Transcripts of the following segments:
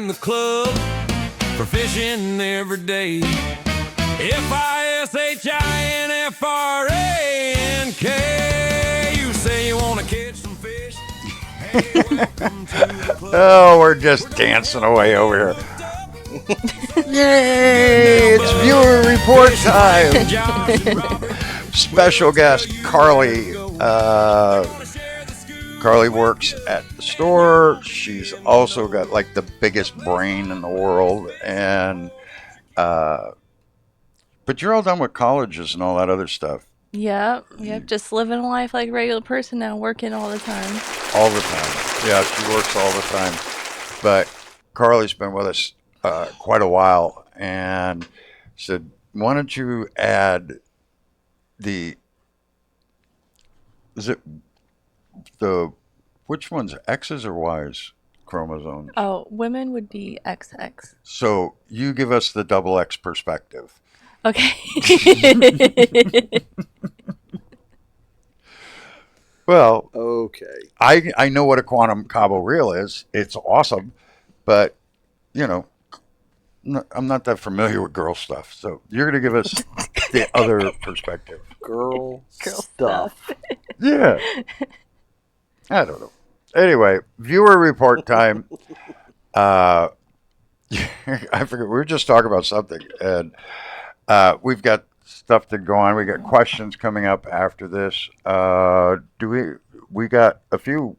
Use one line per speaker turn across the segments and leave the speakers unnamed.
in the club for fishing every day. Fishinfrank. You say you want to catch some fish? Hey, welcome to the club.
Oh, we're just dancing away over here. Yay! It's viewer report time. Special guest Carly. Carly works at the store. She's also got like the biggest brain in the world, and but you're all done with colleges and all that other stuff.
Yep. Just living life like a regular person now, working all the time.
All the time. Yeah, she works all the time. But Carly's been with us quite a while, and said, "Why don't you add the? Is it the which one's X's or Y's chromosomes?"
Oh, women would be XX.
So you give us the double X perspective.
Okay.
Well,
Okay.
I know what a quantum Cabo reel is. It's awesome, but you know, I'm not that familiar with girl stuff. So you're going to give us the other perspective.
Girl
stuff.
Yeah. I don't know. Anyway, viewer report time. I forget. We were just talking about something, and we've got stuff to go on. We got questions coming up after this. We got a few.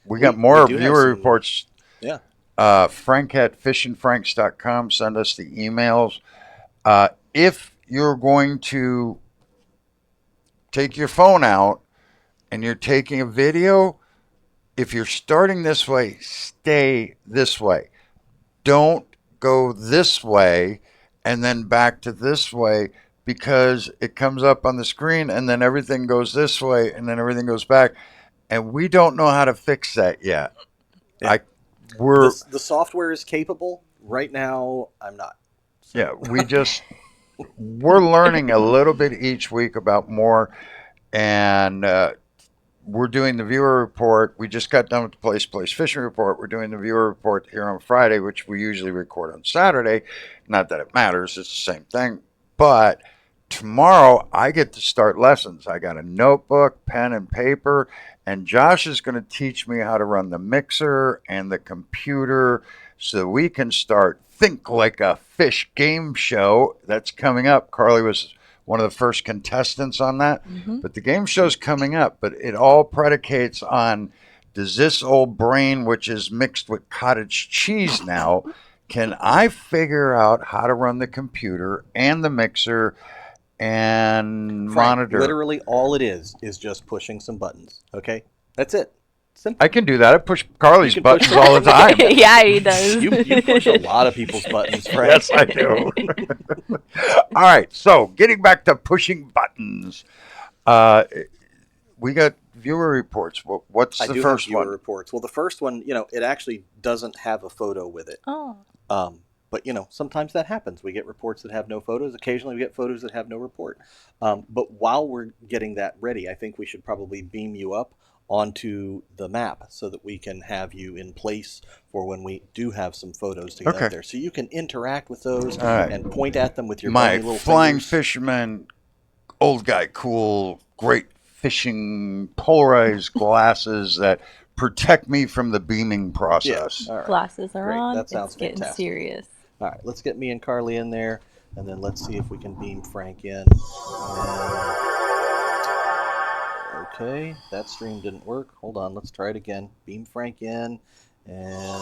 We got more
do have
viewer
some-
reports.
Yeah.
Frank at fishandfranks.com. Send us the emails. If you're going to take your phone out and you're taking a video, if you're starting this way, stay this way. Don't go this way and then back to this way, because it comes up on the screen and then everything goes this way and then everything goes back. And we don't know how to fix that yet.
Yeah.
We're
The software is capable. Right now, I'm not.
Yeah, we're learning a little bit each week about more, and we're doing the viewer report. We just got done with the Place Fishing report. We're doing the viewer report here on Friday, which we usually record on Saturday. Not that it matters, it's the same thing. But tomorrow I get to start lessons. I got a notebook, pen, and paper, and Josh is going to teach me how to run the mixer and the computer so we can start Think Like a Fish game show that's coming up. Carly was one of the first contestants on that.
Mm-hmm.
But the game show's coming up, but it all predicates on, does this old brain, which is mixed with cottage cheese now, can I figure out how to run the computer and the mixer and
Frank,
monitor?
Literally, all it is just pushing some buttons. Okay? That's it. Simple.
I can do that. I push Carly's
You can push
buttons all the time.
Yeah, he does.
You push a lot of people's buttons, Frank.
Yes, I do. All right, so getting back to pushing buttons, we got viewer reports. What's
I
the
do
first
have viewer
one?
reports. Well, the first one, it actually doesn't have a photo with it.
Oh.
But sometimes that happens. We get reports that have no photos. Occasionally, we get photos that have no report. But while we're getting that ready, I think we should probably beam you up onto the map so that we can have you in place for when we do have some photos to get
Okay.
up there. So you can interact with those
All right.
and point at them with your
My
bony little
flying
fingers.
fisherman, old guy, cool, great fishing, polarized glasses that protect me from the beaming process.
All right.
Glasses are
Great.
on.
That sounds
it's getting
fantastic.
serious.
All right, let's get me and Carly in there, and then let's see if we can beam Frank in. Okay, that stream didn't work. Hold on, let's try it again. Beam Frank in, and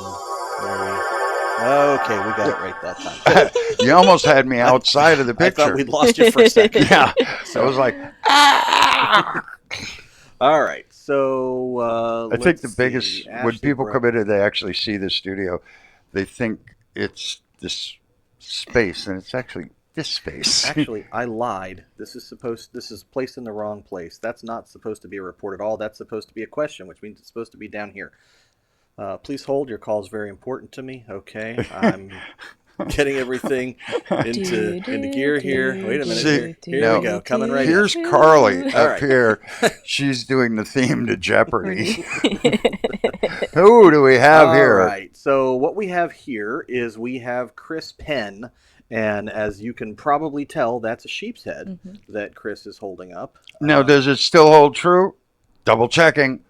okay, we got it right that time.
You almost had me outside of the
I
picture.
thought we'd lost you for a second.
Yeah, I was like,
All right, so
I think
let's
the biggest,
see.
when
Ashley
people
Brown.
come in and they actually see the studio, they think it's this space, and it's actually this space.
Actually, I lied. This is placed in the wrong place. That's not supposed to be a report at all. That's supposed to be a question, which means it's supposed to be down here. Please hold. Your call is very important to me. Okay, I'm getting everything into gear here. Wait a minute.
See,
Here we go. Coming right in.
Here's Carly
All
up
right.
here. She's doing the theme to Jeopardy. Who do we have
All
here?
right. So what we have here is we have Chris Penn. And as you can probably tell, that's a sheep's head that Chris is holding up.
Now, does it still hold true? Double checking.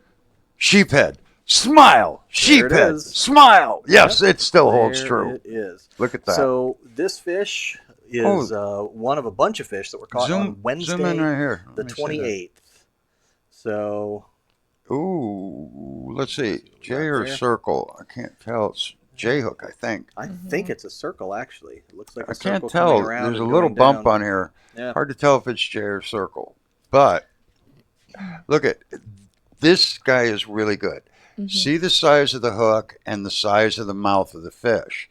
Sheephead. Smile.
There it
Sheephead.
is.
Smile. Yes, it still holds
There
true.
it is.
Look at that.
So this fish is one of a bunch of fish that were caught on Wednesday,
zoom in right here.
the
Let me see that.
28th. So,
Ooh, let's see. J
Right
or
there.
circle? I can't tell. It's J hook, I think.
I think it's a circle, actually. It looks like a
I
circle
can't
coming
tell.
around
There's a
and
little
going
bump
down.
on here.
Yeah.
Hard to tell if it's J or circle. But look at this guy is really good. See the size of the hook and the size of the mouth of the fish.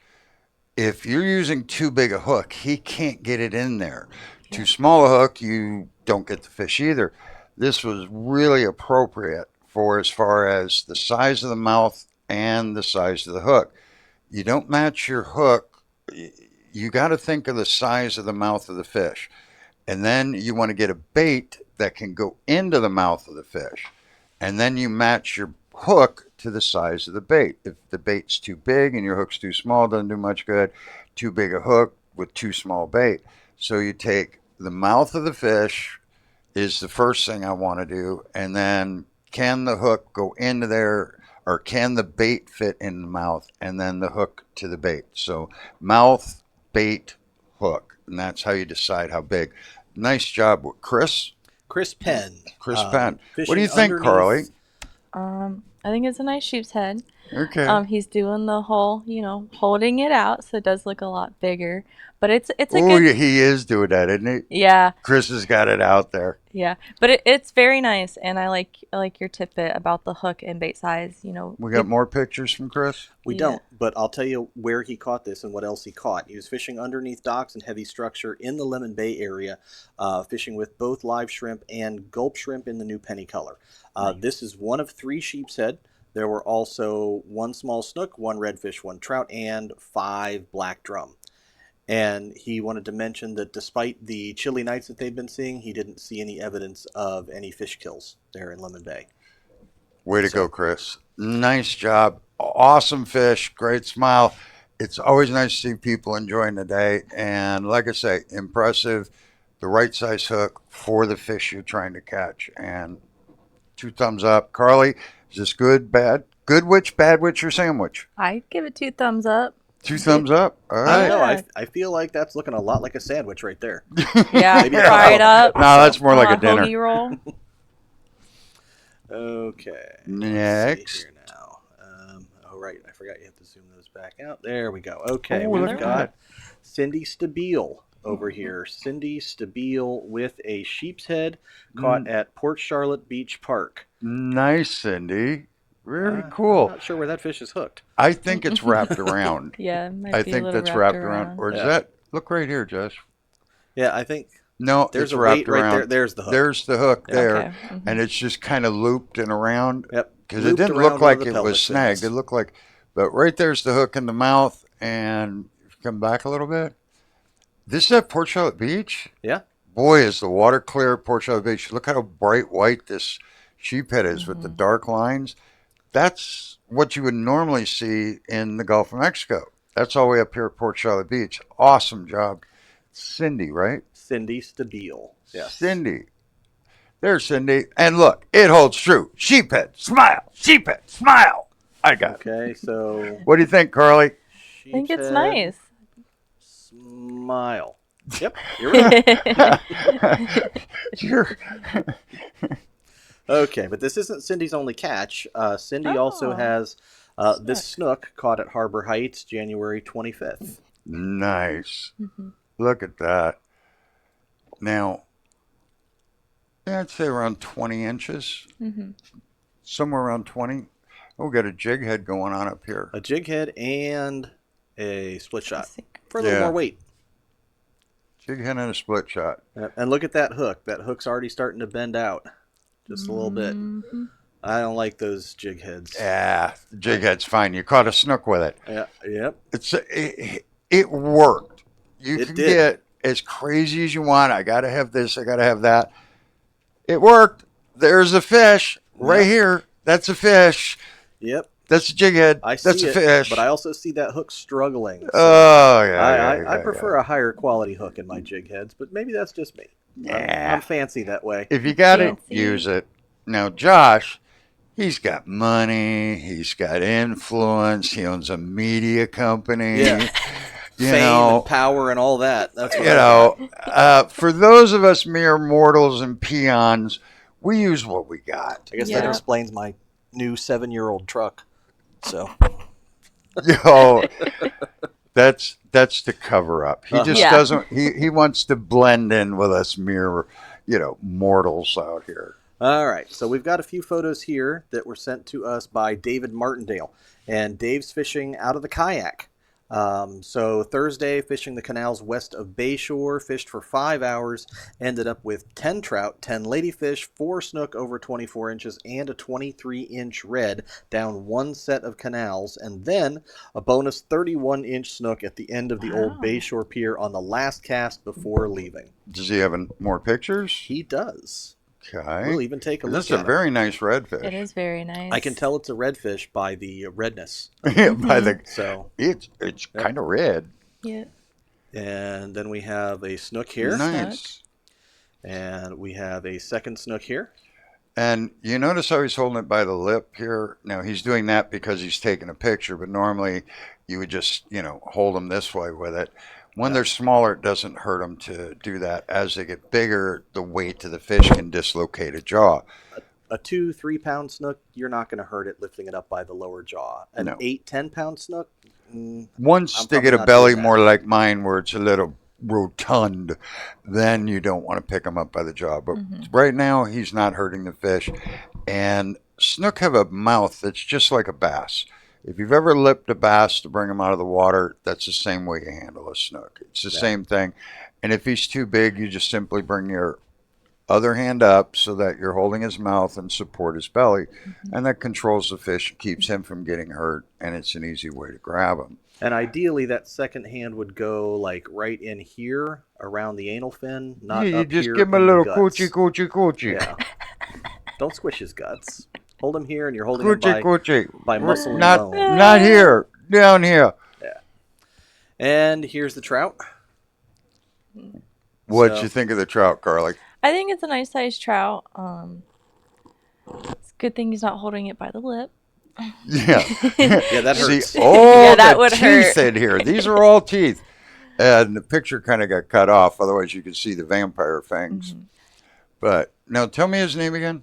If you're using too big a hook, he can't get it in there. Too small a hook, you don't get the fish either. This was really appropriate for as far as the size of the mouth and the size of the hook. You don't match your hook. You got to think of the size of the mouth of the fish. And then you want to get a bait that can go into the mouth of the fish. And then you match your hook to the size of the bait. If the bait's too big and your hook's too small, it doesn't do much good. Too big a hook with too small bait. So you take the mouth of the fish is the first thing I want to do. And then can the hook go into there, or can the bait fit in the mouth, and then the hook to the bait. So mouth, bait, hook. And that's how you decide how big. Nice job with Chris.
Chris Penn.
Chris Penn. What do
fishing
you think, Carly?
I think it's a nice sheep's head.
Okay.
He's doing the whole, holding it out, so it does look a lot bigger. But it's a
Oh,
good,
he is doing that, isn't he?
yeah,
Chris has got it out there.
yeah. But it's very nice, and I like your tidbit about the hook and bait size.
We got more pictures from Chris?
We
Yeah.
don't, but I'll tell you where he caught this and what else he caught. He was fishing underneath docks and heavy structure in the Lemon Bay area, fishing with both live shrimp and gulp shrimp in the new penny color. This is one of 3 sheep's head. There were also 1 small snook, 1 redfish, 1 trout, and 5 black drum. And he wanted to mention that despite the chilly nights that they've been seeing, he didn't see any evidence of any fish kills there in Lemon Bay.
Way to go, Chris. Nice job. Awesome fish. Great smile. It's always nice to see people enjoying the day. And like I say, impressive. The right size hook for the fish you're trying to catch. And 2 thumbs up. Carly, is this good, bad? Good witch, bad witch, or sandwich?
I give it 2 thumbs up.
2 thumbs up. All
I
right.
don't know.
Yeah.
I feel like that's looking a lot like a sandwich right there.
Yeah,
Maybe
fry it up.
No, that's more like a dinner.
Hoagie roll.
Okay.
Next.
Let's see here now. Oh, right. I forgot you have to zoom those back out. There we go. Okay.
Oh,
We've
look at
got Cindy Stabile over here. Cindy Stabile with a sheep's head caught at Port Charlotte Beach Park.
Nice, Cindy. Very cool.
I'm not sure where that fish is hooked.
I think it's wrapped around.
Yeah, it might
I
be a
think
little
that's wrapped around. Or is
Yeah.
that? Look right here, Josh.
Yeah, I think
No,
there's
it's
a
wrapped
weight right
around.
there. There's the hook.
There's the hook
Yeah.
there,
Okay. Mhm.
and it's just kind of looped and around.
Yep.
Because it
Looped
didn't
around
look
one
like
of the
it
pellet
was snagged.
fins.
It looked like, but right there's the hook in the mouth, and if you come back a little bit. This is at Port Charlotte Beach.
Yeah.
Boy, is the water clear at Port Charlotte Beach. Look how bright white this sheephead is with the dark lines. That's what you would normally see in the Gulf of Mexico. That's all the way up here at Port Charlotte Beach. Awesome job. Cindy, right?
Cindy Stabile. Yes.
Cindy. There's Cindy. And look, it holds true. Sheephead, smile. Sheephead, smile. I got it.
Okay, so
What do you think, Carly?
I think it's
sheep's head,
nice.
Smile. Yep, you're right.
You're-
Okay, but this isn't Cindy's only catch. Cindy also
Oh.
has this snook caught at Harbor Heights January 25th.
Nice.
Mhm.
Look at that. Now, yeah, I'd say around 20 inches.
Mhm.
Somewhere around 20. Oh, we got a jig head going on up here.
A jig head and a split shot
Let's see.
for a little
Yeah.
more weight.
Jig head and a split shot.
And look at that hook. That hook's already starting to bend out just a little bit.
Mhm.
I don't like those jig heads.
Yeah, the jig head's fine. You caught a snook with it.
Yeah, yep.
It's it worked. You
It
can
did.
get as crazy as you want. I got to have this. I got to have that. It worked. There's a fish right
Yep.
here. That's a fish.
Yep.
That's a jig head.
I
That's
see
a
it,
fish.
but I also see that hook struggling. So
Oh, yeah,
I prefer a higher quality hook in my jig heads, but maybe that's just me.
Yeah.
I'm fancy that way.
If you got it,
Fancy.
use it. Now, Josh, he's got money. He's got influence. He owns a media company.
Yeah.
You
Fame
know,
and power and all that. That's what
you
I
know,
got.
for those of us mere mortals and peons, we use what we got.
I guess that
Yeah.
explains my new 7-year-old truck. So
Yo, that's to cover up. He just
Yeah.
doesn't. He wants to blend in with us mere, mortals out here.
all right, so we've got a few photos here that were sent to us by David Martindale, and Dave's fishing out of the kayak. So Thursday, fishing the canals west of Bayshore, fished for 5 hours, ended up with 10 trout, 10 ladyfish, 4 snook over 24 inches, and a 23-inch red down one set of canals, and then a bonus 31-inch snook at the end of the old
Wow.
Bayshore pier on the last cast before leaving.
Does he have more pictures?
He does.
Okay.
We'll even take a
And
look
this is a
at him.
very nice redfish.
It is very nice.
I can tell it's a redfish by the redness.
By the
So,
it's kind of red.
Yeah.
and then we have a snook here,
Nice.
and we have a second snook here.
And you notice how he's holding it by the lip here? Now he's doing that because he's taking a picture, but normally you would just, hold them this way with it. When they're smaller, it doesn't hurt them to do that. As they get bigger, the weight to the fish can dislocate a jaw.
A 2-3 pound snook, you're not going to hurt it lifting it up by the lower jaw. An
No.
8-10 pound snook,
Once
I'm
they
probably
get a
not
belly
doing that.
more like mine, where it's a little rotund, then you don't want to pick him up by the jaw. But right now, he's not hurting the fish. And snook have a mouth that's just like a bass. If you've ever lipped a bass to bring him out of the water, that's the same way you handle a snook. It's the same thing. And if he's too big, you just simply bring your other hand up so that you're holding his mouth and support his belly. And that controls the fish, keeps him from getting hurt, and it's an easy way to grab him.
and ideally that second hand would go like right in here around the anal fin, not
You
up
just
here
give him a
in the
little
guts.
coochie.
Yeah. Don't squish his guts. Hold him here, and you're holding him
Coochie.
by muscle and
Not,
bone.
not here. Down here.
And here's the trout.
What'd
So-
you think of the trout, Carly?
I think it's a nice sized trout. It's a good thing he's not holding it by the lip.
Yeah.
Yeah, that hurts.
See, oh,
Yeah, that
the
would
teeth
hurt.
in here. These are all teeth. And the picture kind of got cut off. Otherwise, you could see the vampire fangs. But now tell me his name again.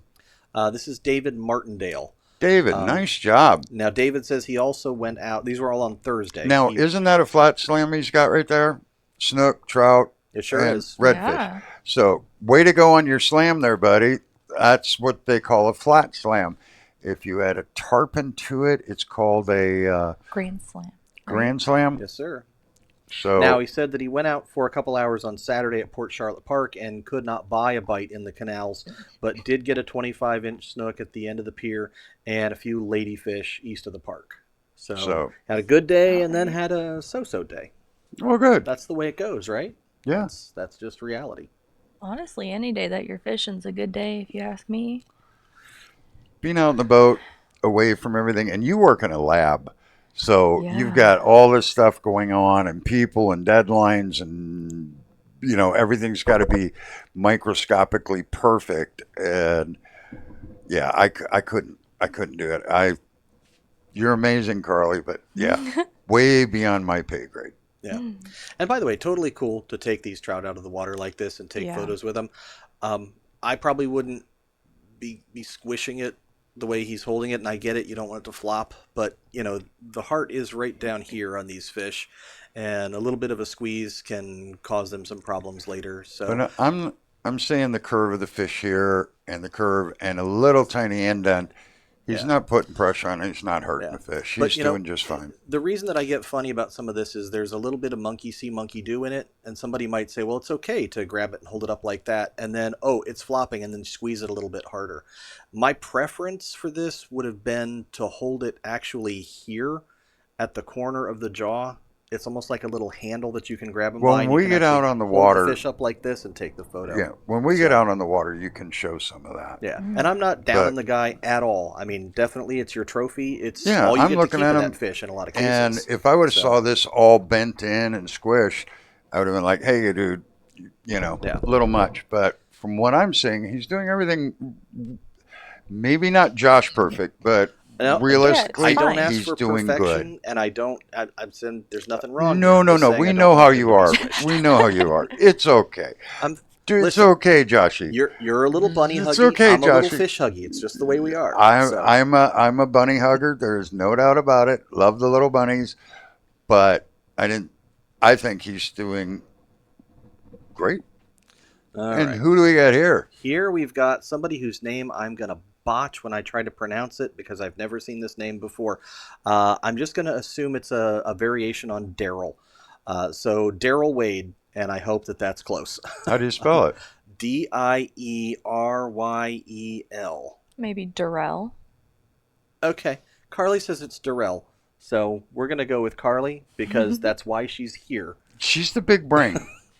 This is David Martindale.
David, nice job.
Now, David says he also went out. These were all on Thursday.
Now,
He-
isn't that a flat slam he's got right there? Snook, trout,
it sure
and
is.
redfish.
Yeah.
So, way to go on your slam there, buddy. That's what they call a flat slam. If you add a tarpon to it, it's called a
Grand slam.
grand slam.
Yes, sir.
So,
Now, he said that he went out for a couple hours on Saturday at Port Charlotte Park and could not buy a bite in the canals, but did get a 25-inch snook at the end of the pier and a few ladyfish east of the park. So had a good day and then had a so-so day.
oh, good.
That's the way it goes, right?
Yeah.
That's just reality.
Honestly, any day that you're fishing's a good day, if you ask me.
Being out in the boat, away from everything, and you work in a lab. So
Yeah.
you've got all this stuff going on and people and deadlines and, everything's got to be microscopically perfect. And yeah, I couldn't do it. You're amazing, Carly, but yeah, way beyond my pay grade.
Yeah. And by the way, totally cool to take these trout out of the water like this and take
Yeah.
photos with them. I probably wouldn't be squishing it the way he's holding it, and I get it, you don't want it to flop, but the heart is right down here on these fish, and a little bit of a squeeze can cause them some problems later. So
But I'm saying the curve of the fish here and the curve and a little tiny indent. He's not putting pressure on it. He's not hurting the fish. He's
But,
doing just fine.
the reason that I get funny about some of this is there's a little bit of monkey see, monkey do in it, and somebody might say, well, it's okay to grab it and hold it up like that, and then, oh, it's flopping, and then squeeze it a little bit harder. My preference for this would have been to hold it actually here at the corner of the jaw It's almost like a little handle that you can grab them
Well,
by.
when
And you
we
can
get
actually
out on the
hold
water,
the fish up like this and take the photo.
yeah, when we get
So-
out on the water, you can show some of that.
Yeah, and I'm not down
But-
on the guy at all. I mean, definitely it's your trophy. It's
Yeah,
all you
I'm
get to
looking
keep
at
of
him,
that fish in a lot of
And
cases.
if I would have
So-
saw this all bent in and squished, I would have been like, hey, dude,
Yeah.
a little much. But from what I'm seeing, he's doing everything, maybe not Josh perfect, but
No,
realistically,
I don't
fine.
ask
he's
for
doing
perfection,
good.
and I don't. I'm saying there's nothing wrong.
No,
here.
no,
I'm just
no.
saying I
We
don't
know
want
how
them
you
to be
are.
squished.
We know how you are. It's okay. Dude, it's
Listen,
okay, Joshy.
You're a little bunny
It's
huggy.
okay,
I'm a little
Joshy.
fish huggy. It's just the way we are. So,
I'm a bunny hugger. There's no doubt about it. Love the little bunnies, but I think he's doing great.
all
And
right.
who do we got here?
Here we've got somebody whose name I'm gonna botch when I try to pronounce it because I've never seen this name before. I'm just gonna assume it's a variation on Daryl. So Daryl Wade, and I hope that that's close.
How do you spell it?
Dieryel.
Maybe Durrell.
Okay, Carly says it's Darrell, so we're gonna go with Carly because that's why she's here.
She's the big brain.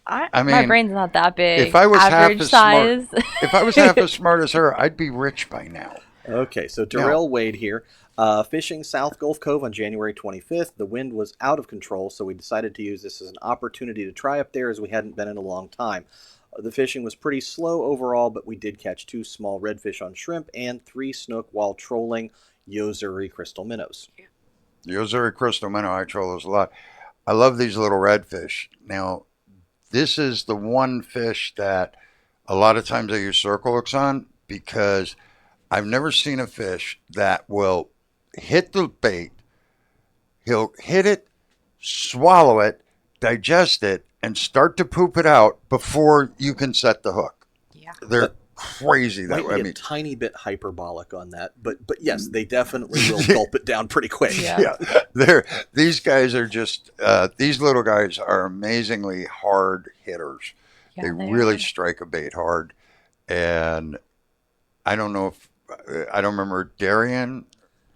I
My
mean,
brain's not that big.
if I was half
Average
as smart-
size.
If I was half as smart as her, I'd be rich by now.
Okay, so Darrell Wade here. Fishing South Gulf Cove on January 25th. The wind was out of control, so we decided to use this as an opportunity to try up there as we hadn't been in a long time. The fishing was pretty slow overall, but we did catch 2 small redfish on shrimp and 3 snook while trolling Yozuri crystal minnows.
The Ozuri crystal minnow, I troll those a lot. I love these little redfish. Now, this is the one fish that a lot of times I use circle hooks on because I've never seen a fish that will hit the bait, he'll hit it, swallow it, digest it, and start to poop it out before you can set the hook.
Yeah.
They're crazy that
Might
way.
be
I mean,
a tiny bit hyperbolic on that, but yes, they definitely will gulp it down pretty quick.
Yeah.
these guys are just these little guys are amazingly hard hitters.
Yeah,
they
they
really
are.
strike a bait hard, and I don't know if I don't remember Darian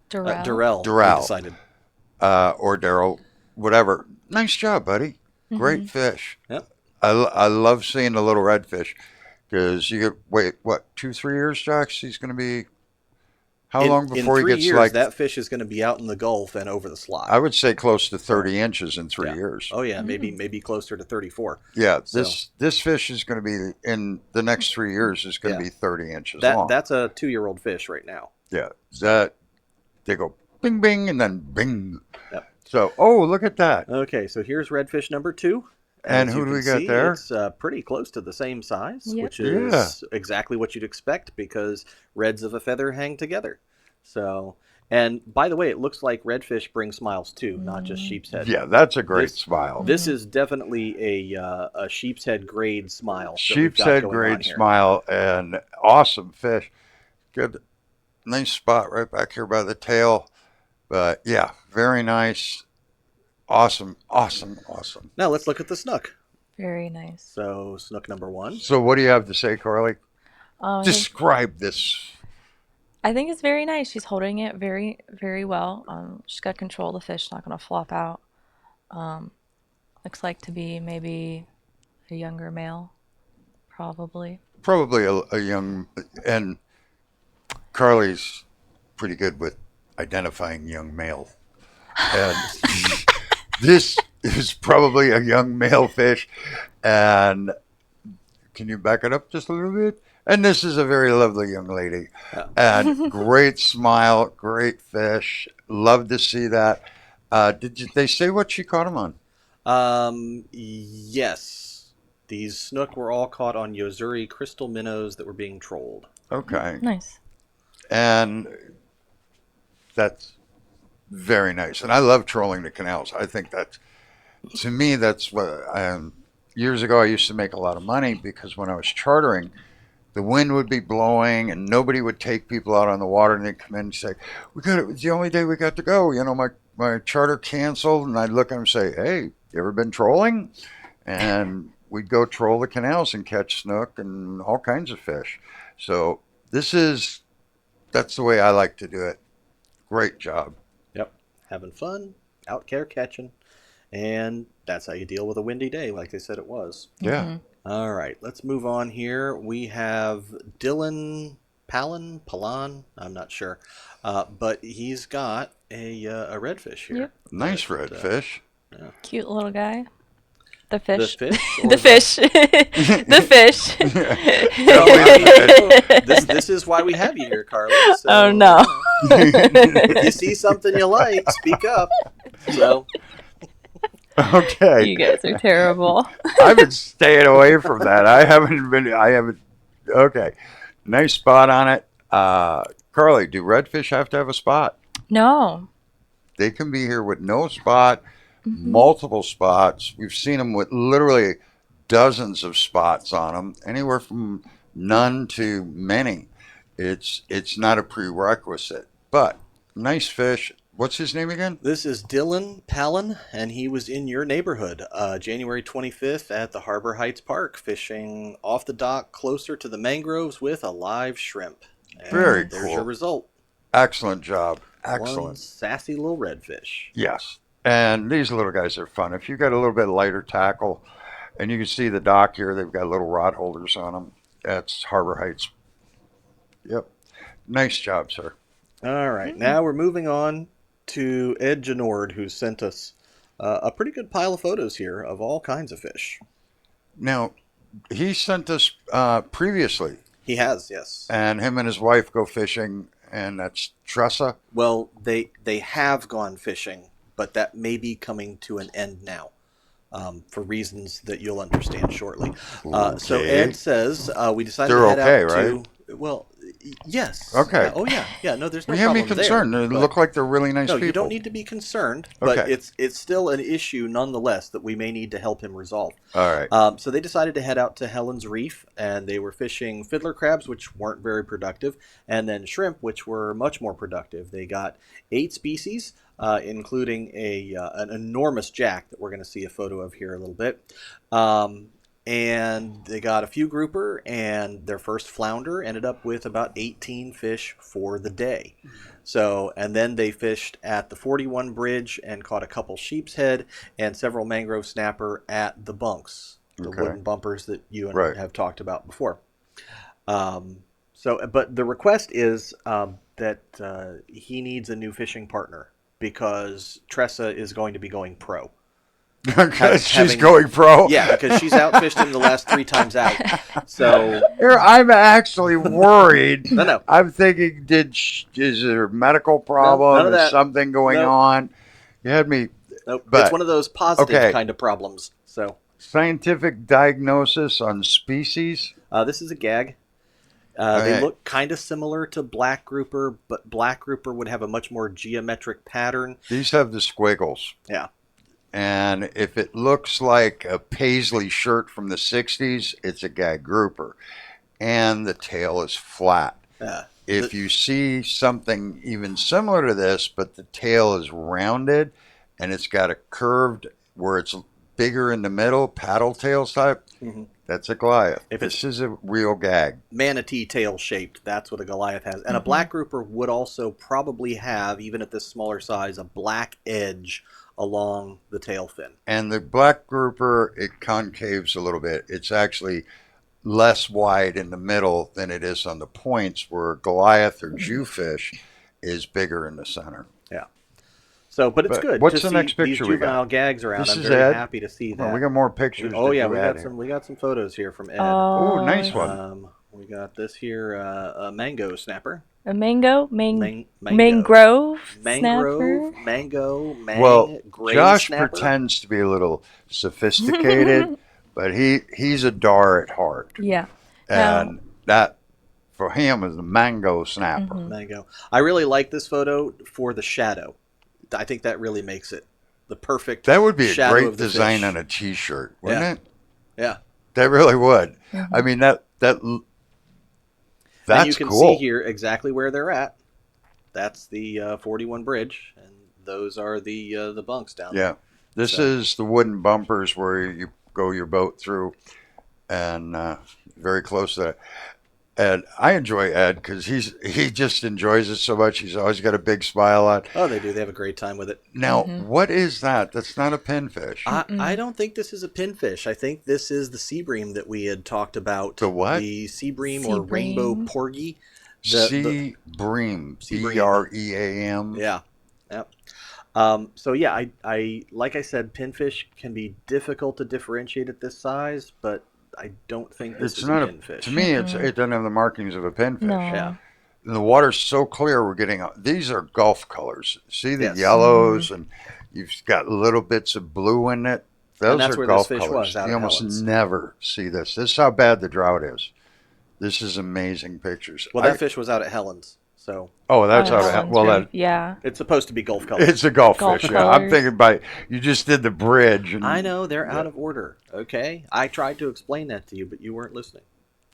Durrell.
Darrell,
Darrell.
we decided.
Or Daryl, whatever. Nice job, buddy. Great fish.
Yep.
I love seeing the little redfish because you get wait what 2-3 years, Josh? He's going to be how long before
in
he
3
gets
years,
like
that fish is going to be out in the Gulf and over the slot.
I would say close to 30 inches in 3
Yeah.
years.
Oh yeah, maybe closer to 34.
Yeah,
So-
this fish is going to be in the next 3 years is going to
Yeah.
be 30 inches long.
That's a 2-year-old fish right now.
Yeah, that they go bing bing and then bing.
Yep.
So look at that.
Okay, so here's redfish number 2.
And
As
who
you
do
can
we got
see,
there?
It's pretty close to the same size,
Yep.
which is exactly what you'd expect because reds of a feather hang together. So, and by the way, it looks like redfish bring smiles too, not just sheep's head.
Yeah, that's a great
This-
smile.
This is definitely a sheep's head grade smile. that we've
Sheep's
got
head
going
grade
on here.
smile and awesome fish. Good, nice spot right back here by the tail. But yeah, very nice. Awesome.
Now let's look at the snook.
Very nice.
So snook number 1.
So what do you have to say, Carly?
I think-
Describe this.
I think it's very nice. She's holding it very, very well. She's got control of the fish, not going to flop out. Looks like to be maybe a younger male, probably.
Probably a young, and Carly's pretty good with identifying young male. And this is probably a young male fish. And can you back it up just a little bit? And this is a very lovely young lady.
Yeah.
And great smile, great fish. Love to see that. They say what she caught him on?
Yes. These snook were all caught on Yozuri crystal minnows that were being trolled.
Okay.
Nice.
And that's very nice. And I love trolling the canals. I think that's, to me, that's what years ago I used to make a lot of money because when I was chartering, the wind would be blowing and nobody would take people out on the water, and they'd come in and say, it's the only day we got to go. You know, my charter canceled. And I'd look at them and say, hey, you ever been trolling? And we'd go troll the canals and catch snook and all kinds of fish. So that's the way I like to do it. Great job.
Yep. Having fun, out care catching. And that's how you deal with a windy day, like they said it was.
Yeah.
All right, let's move on here. We have Dylan Palan, I'm not sure. But he's got a redfish here.
Yep.
Nice
that,
redfish.
Cute little guy. The
The
fish.
fish? Or
The fish. The fish.
No, I mean, this is why we have you here, Carly. So,
Oh, no.
if you see something you like, speak up. So,
Okay.
You guys are terrible.
I've been staying away from that. I haven't. Okay. Nice spot on it. Carly, do redfish have to have a spot?
No.
They can be here with no spot,
Mm-hmm.
multiple spots. We've seen them with literally dozens of spots on them, anywhere from none to many. It's not a prerequisite, but nice fish. What's his name again?
this is Dylan Palin, and he was in your neighborhood January 25th at the Harbor Heights Park, fishing off the dock closer to the mangroves with a live shrimp. And
Very
there's
cool.
your result.
Excellent job.
One
Excellent.
sassy little redfish.
Yes. And these little guys are fun. If you got a little bit lighter tackle, and you can see the dock here, they've got little rod holders on them. That's Harbor Heights. Yep. Nice job, sir.
All right, now we're moving on to Ed Genord, who sent us a pretty good pile of photos here of all kinds of fish.
Now, he sent us previously,
He has, yes.
and him and his wife go fishing, and that's Tresa.
Well, they have gone fishing, but that may be coming to an end now, for reasons that you'll understand shortly. So
Okay.
Ed says we decided
They're
to head
okay,
out
right?
to. Well, yes.
Okay.
Yeah, oh yeah. No, there's no
You have me
problem
concerned.
there.
They
but-
look like they're really nice
No,
people.
you don't need to be concerned, but
Okay.
it's still an issue nonetheless that we may need to help him resolve.
All right.
So they decided to head out to Helen's Reef, and they were fishing fiddler crabs, which weren't very productive, and then shrimp, which were much more productive. They got 8 species, including an enormous jack that we're going to see a photo of here a little bit. And they got a few grouper, and their first flounder ended up with about 18 fish for the day. So, and then they fished at the 41 bridge and caught a couple sheephead and several mangrove snapper at the bunks, the
Okay.
wooden bumpers that you and
Right.
have talked about before. But the request is that he needs a new fishing partner because Tresa is going to be going pro.
Because she's
having-
going pro.
Yeah, because she's outfished him the last 3 times out. So,
Here, I'm actually worried.
no.
I'm thinking, is there a medical problem?
none of
Is
that.
something going
Nope.
on? You had me
Nope.
But-
It's one of those positive
okay.
kind of problems. So,
scientific diagnosis on species.
this is a gag. They
Okay.
look kind of similar to black grouper, but black grouper would have a much more geometric pattern.
These have the squiggles.
Yeah.
And if it looks like a paisley shirt from the 60s, it's a gag grouper. And the tail is flat. If you see something even similar to this, but the tail is rounded and it's got a curved where it's bigger in the middle, paddle tail type,
Mhm.
that's a Goliath.
If
This is a real gag.
Manatee tail shaped, that's what a Goliath has. And a black grouper would also probably have, even at this smaller size, a black edge along the tail fin.
And the black grouper, it concaves a little bit. It's actually less wide in the middle than it is on the points, where Goliath or Jewfish is bigger in the center.
So, but it's
But
good.
what's
to
the
see
next
these
picture we got?
juvenile gags around.
This
I'm
is
very
Ed.
happy to see
Well,
that.
we got more pictures.
Oh
to
yeah,
do Ed here.
we got some photos here from Ed.
Oh, nice one.
We got this here, a mango snapper.
A mango?
Mangrove.
Mangrove?
Mangrove,
Snapper?
mango,
Well,
gray
Josh
snapper.
pretends to be a little sophisticated, but he's a dar at heart,
Yeah.
and that for him is a mango snapper.
Mango. I really like this photo for the shadow. I think that really makes it the perfect.
That would be a
shadow
great
of the
design
fish.
on a T-shirt, wouldn't
Yeah.
it?
Yeah.
That really would. I mean that's
And you can
cool.
see here exactly where they're at. That's the 41 bridge, and those are the bunks down there.
Yeah, this
So-
is the wooden bumpers where you go your boat through, and very close to that. Ed. I enjoy Ed because he just enjoys it so much. He's always got a big smile on.
Oh, they do. They have a great time with it.
Now, what is that? That's not a pinfish.
I don't think this is a pinfish. I think this is the sea bream that we had talked about.
The what?
The sea bream
Sea
or rainbow
bream.
porgy.
Sea bream.
Sea bream.
BREAM.
Yeah. Yep. So yeah, I like I said, pinfish can be difficult to differentiate at this size, but I don't think this
It's
is
not
a
a.
pinfish.
To me, it doesn't have the markings of a pinfish.
No.
Yeah.
And the water's so clear. We're getting these are Gulf colors. See the
Yes.
yellows, and you've got little bits of blue in it. Those
that's
are
where
Gulf
this fish
colors.
was, out
You
at
almost
Helen's.
never see this. This is how bad the drought is. This is amazing pictures.
Well, that fish was out at Helen's, so
Oh, that's
Oh,
out of
Helen's
well,
Reef.
that
Yeah.
it's supposed to be Gulf colors.
it's a Gulf
Gulf
fish. Yeah, I'm
colors.
thinking by you just did the bridge. And
I know they're out of order. Okay, I tried to explain that to you, but you weren't listening.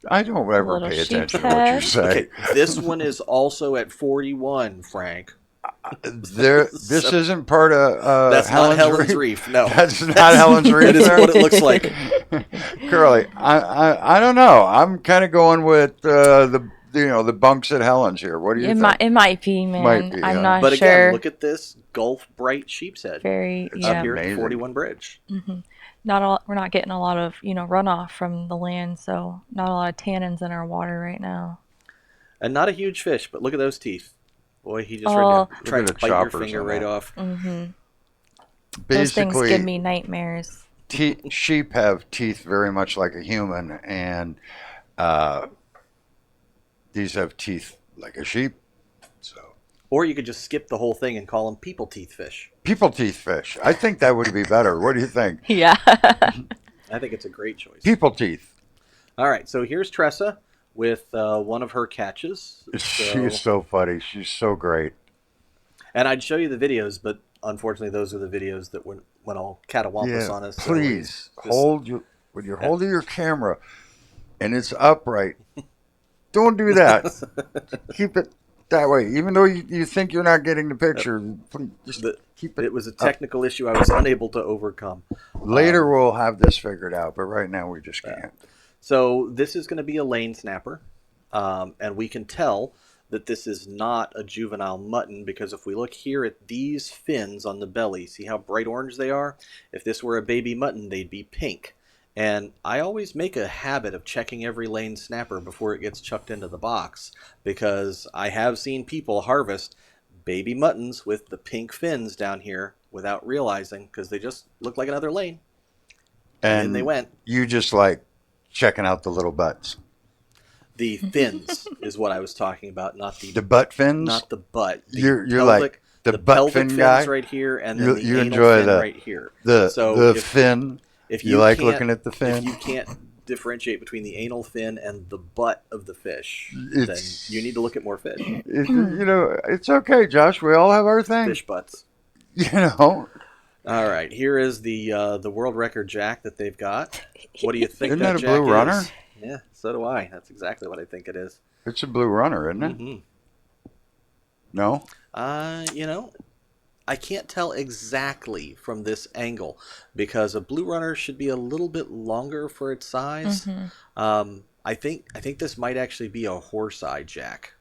I don't ever
Little
pay attention to what you
sheephead.
say.
Okay, this one is also at 41, Frank.
This isn't part of
That's
Helen's
not Helen's
Reef.
Reef. No,
That's not Helen's Reef.
it is
there?
what it looks like.
Curly, I don't know. I'm kind of going with the bunks at Helen's here. What do you
It
think?
might be, man.
Might be,
I'm
yeah.
not
But
sure.
again, look at this Gulf bright sheep's head
Very
It's
up
yeah.
here at the
amazing.
41 bridge.
We're not getting a lot of runoff from the land, so not a lot of tannins in our water right now.
And not a huge fish, but look at those teeth. Boy, he just
Oh.
tried to
the
bite your
choppers
finger
on
right
that.
off.
Those things give
Basically,
me nightmares.
sheep have teeth very much like a human, and these have teeth like a sheep. So
Or you could just skip the whole thing and call them people teeth fish.
people teeth fish. I think that would be better. What do you think?
Yeah.
I think it's a great choice.
People teeth.
All right, so here's Tresa with one of her catches.
She's so funny. She's so great.
And I'd show you the videos, but unfortunately, those are the videos that went all catawampus on us. So
please
just-
hold your when you're holding your camera and it's upright. Don't do that. Keep it that way. Even though you think you're not getting the picture, please just keep it.
It was a technical issue I was unable to overcome.
Later we'll have this figured out, but right now we just can't.
So this is going to be a lane snapper, and we can tell that this is not a juvenile mutton because if we look here at these fins on the belly, see how bright orange they are? If this were a baby mutton, they'd be pink. And I always make a habit of checking every lane snapper before it gets chucked into the box because I have seen people harvest baby muttons with the pink fins down here without realizing because they just look like another lane. And then they went.
You just like checking out the little butts.
The fins is what I was talking about, not the
butt fins?
not the butt. The
You're
pelvic,
like the butt
pelvic
fin
fins
guy?
right here, and then the
You
anal
enjoy
fin
the-
right here.
The
So
fin.
If
you like
can't-
looking at the fin?
If you can't differentiate between the anal fin and the butt of the fish,
It's-
then you need to look at more fish.
It's okay, Josh. We all have our thing.
Fish butts.
You know.
All right, here is the world record jack that they've got. What do you think?
Isn't that a
jack
blue
is?
runner?
Yeah, so do I. That's exactly what I think it is.
It's a blue runner, isn't it?
Mhm.
No?
I can't tell exactly from this angle because a blue runner should be a little bit longer for its size. I think this might actually be a horse-eye jack.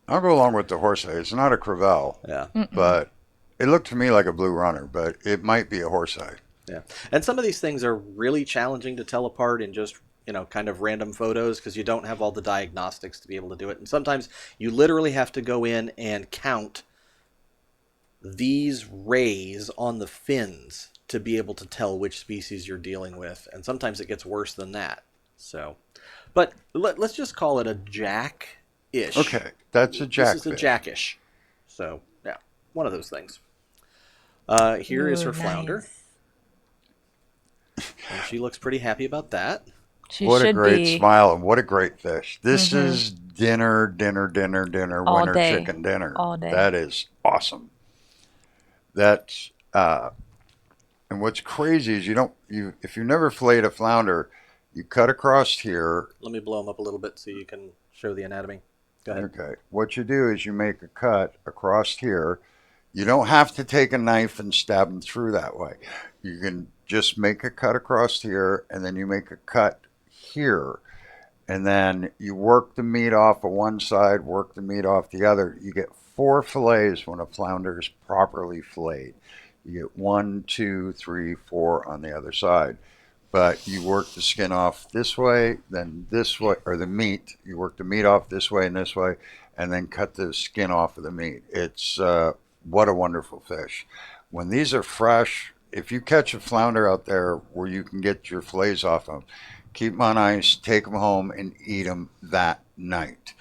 I'll go along with the horse eye. It's not a crevel,
Yeah,
but it looked to me like a blue runner, but it might be a horse eye.
yeah. And some of these things are really challenging to tell apart in just kind of random photos because you don't have all the diagnostics to be able to do it. And sometimes you literally have to go in and count these rays on the fins to be able to tell which species you're dealing with. And sometimes it gets worse than that. So, but let's just call it a jack-ish.
Okay, that's a jack.
This is a
fish.
jackish. So, yeah, one of those things. Here is her
Ooh,
flounder.
nice.
And she looks pretty happy about that.
She
What a
should
great
be.
smile and what a great fish. This is dinner,
All
winter
day.
chicken dinner.
All day.
That is awesome. That's and what's crazy is if you never filleted a flounder, you cut across here.
Let me blow them up a little bit so you can show the anatomy. Go ahead.
Okay. What you do is you make a cut across here. You don't have to take a knife and stab them through that way. You can just make a cut across here, and then you make a cut here. and then you work the meat off of one side, work the meat off the other. You get 4 fillets when a flounder is properly filleted. You get 1, 2, 3, 4 on the other side. But you work the skin off this way, then this way, or the meat. You work the meat off this way and this way, and then cut the skin off of the meat. It's what a wonderful fish. When these are fresh, if you catch a flounder out there where you can get your fillets off them, keep them on ice, take them home, and eat them that night.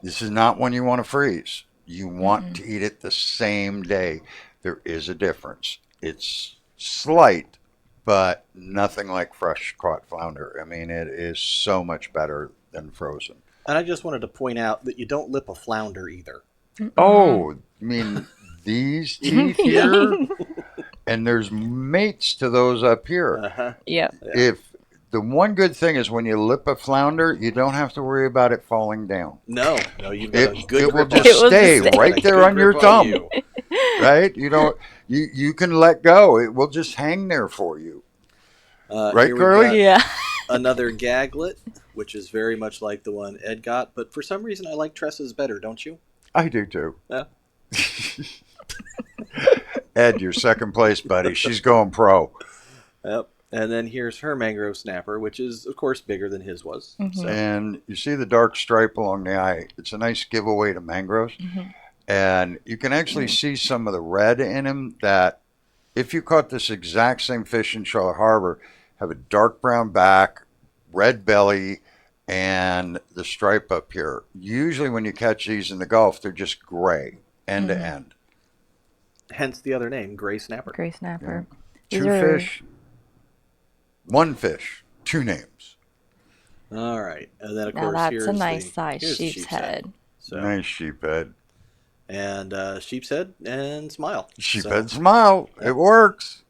This is not one you want to freeze. You want to eat it the same day. There is a difference. It's slight, but nothing like fresh caught flounder. I mean, it is so much better than frozen.
And I just wanted to point out that you don't lip a flounder either.
Oh, I mean, these teeth here, and there's mates to those up here.
Uh-huh.
Yep.
Yeah.
If the one good thing is when you lip a flounder, you don't have to worry about it falling down.
No, you've got a
It
good
will
grip on
just
It will
stay
just stay.
right there
Good
on your
grip on
thumb,
you.
right? You can let go. It will just hang there for you. Right,
Here we've
Curly?
got
Yeah.
another gaglet, which is very much like the one Ed got, but for some reason I like Tresa's better, don't you?
I do too.
Yeah.
Ed, you're second place, buddy. She's going pro.
Yep. And then here's her mangrove snapper, which is, of course, bigger than his was. So,
And you see the dark stripe along the eye. It's a nice giveaway to mangroves. And you can actually see some of the red in him that if you caught this exact same fish in Charlotte Harbor, have a dark brown back, red belly, and the stripe up here. Usually when you catch these in the Gulf, they're just gray, end to end.
hence the other name, gray snapper.
Gray snapper.
Two
These are-
fish, one fish, 2 names.
All right. And then, of
Now
course,
that's
here's
a nice
the,
size
here's the
sheep's head.
So,
Nice sheephead.
And sheep's head and smile.
Sheephead
So,
smile. It works.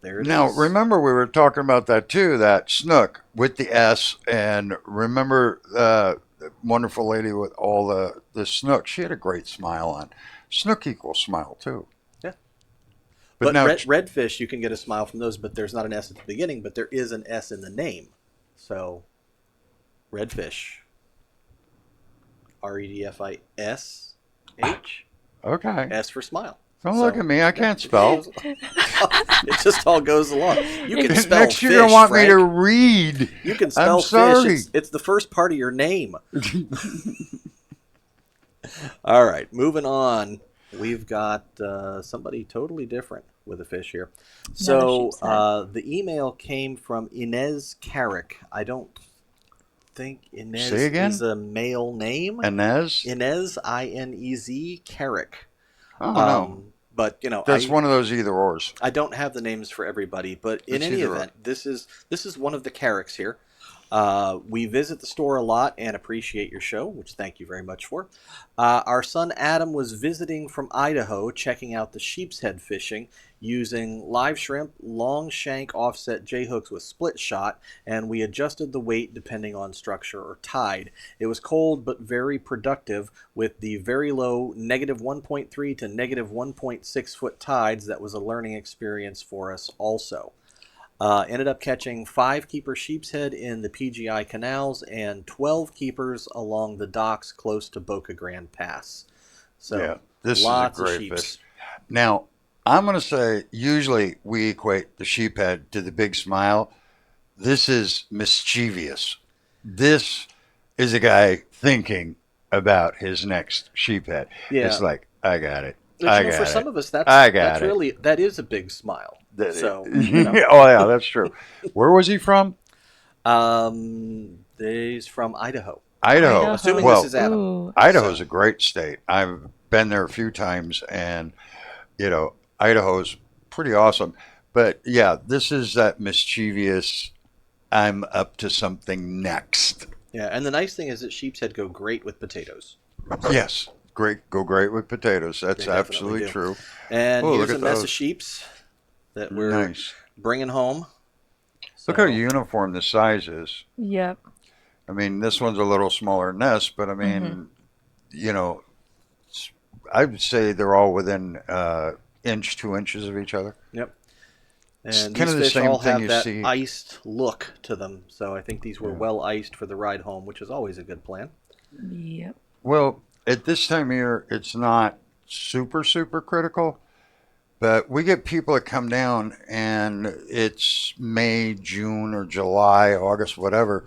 there it is.
Now, remember we were talking about that too, that Snook with the S, and remember the wonderful lady with all the Snook. She had a great smile on. Snook equals smile too.
Yeah.
But
But
now,
redfish, you can get a smile from those, but there's not an S at the beginning, but there is an S in the name. So, redfish. REDFISH.
okay.
S for smile.
Don't look at me. I can't spell.
It just all goes along. You can spell
Next
fish,
you're going to want me to
Frank.
read.
You can spell
I'm sorry.
fish. It's the first part of your name. All right, moving on. We've got somebody totally different with a fish here. So
sheep's head.
the email came from Inez Carrick. I don't think Inez
Say again?
is a male name.
Inez?
Inez, Inez Carrick.
Oh, no.
But
That's one of those either ors.
I don't have the names for everybody, but in
It's
any
either
event, this is one of the Carricks here. We visit the store a lot and appreciate your show, which thank you very much for. Our son Adam was visiting from Idaho, checking out the sheep's head fishing using live shrimp, long shank offset J-hooks with split shot, and we adjusted the weight depending on structure or tide. It was cold but very productive with the very low -1.3 to -1.6 foot tides. That was a learning experience for us also. Ended up catching 5 keeper sheep's head in the PGI canals and 12 keepers along the docks close to Boca Grande Pass. So
Yeah, this is a
lots of
great
sheeps.
fish. Now, I'm going to say usually we equate the sheephead to the big smile. This is mischievous. This is a guy thinking about his next sheephead.
Yeah.
It's like, I got it.
But,
I
for
got
some
it.
of us, that's
it.
really that is a big smile. So
Oh, yeah, that's true. Where was he from?
he's from Idaho.
Idaho.
Assuming
Well,
this is Adam.
Ooh.
Idaho's a great state. I've been there a few times, and Idaho's pretty awesome. But yeah, this is that mischievous. I'm up to something next.
Yeah, and the nice thing is that sheep's head go great with potatoes.
Yes, great. Go great with potatoes. That's
They definitely
absolutely
do.
true.
And
Oh,
here's
look
a
at
mess
those.
of sheeps that we're
Nice.
bringing home.
Look how uniform the size is.
Yep.
I mean, this one's a little smaller than this, but I mean, I would say they're all within inch, 2 inches of each other.
Yep. And
kind
these
of the
fish
same
all
thing
have
you
that
see.
iced look to them. So I think these were
Yeah.
well iced for the ride home, which is always a good plan.
Yep.
Well, at this time of year, it's not super, super critical, but we get people that come down and it's May, June, or July, August, whatever,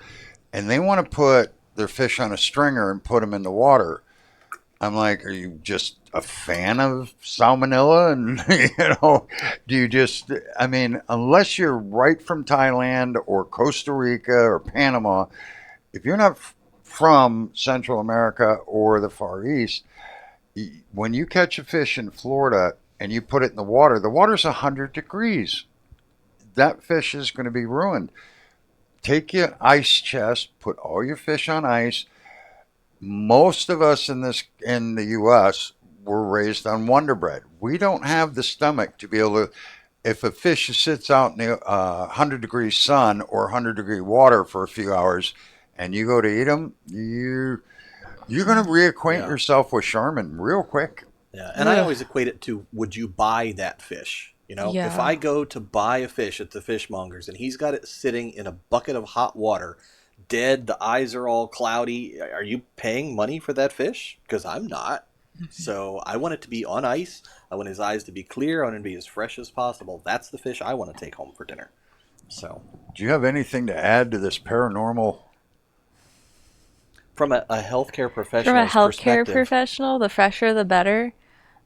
and they want to put their fish on a stringer and put them in the water. I'm like, are you just a fan of salmonella? And, do you just, I mean, unless you're right from Thailand or Costa Rica or Panama, if you're not from Central America or the Far East, when you catch a fish in Florida and you put it in the water's 100 degrees. That fish is going to be ruined. Take your ice chest, put all your fish on ice. Most of us in the U.S. were raised on Wonder Bread. We don't have the stomach to be able to. If a fish sits out in the 100-degree sun or 100-degree water for a few hours, and you go to eat them, you're going to reacquaint
Yeah.
yourself with Charmin real quick.
Yeah, and I
Ugh.
always equate it to, would you buy that fish? You know, if
Yeah.
I go to buy a fish at the fishmonger's and he's got it sitting in a bucket of hot water, dead, the eyes are all cloudy, are you paying money for that fish? Because I'm not. So I want it to be on ice. I want his eyes to be clear. I want it to be as fresh as possible. That's the fish I want to take home for dinner. So,
Do you have anything to add to this paranormal?
from a healthcare
From a
professional's
healthcare
perspective,
professional, the fresher the better.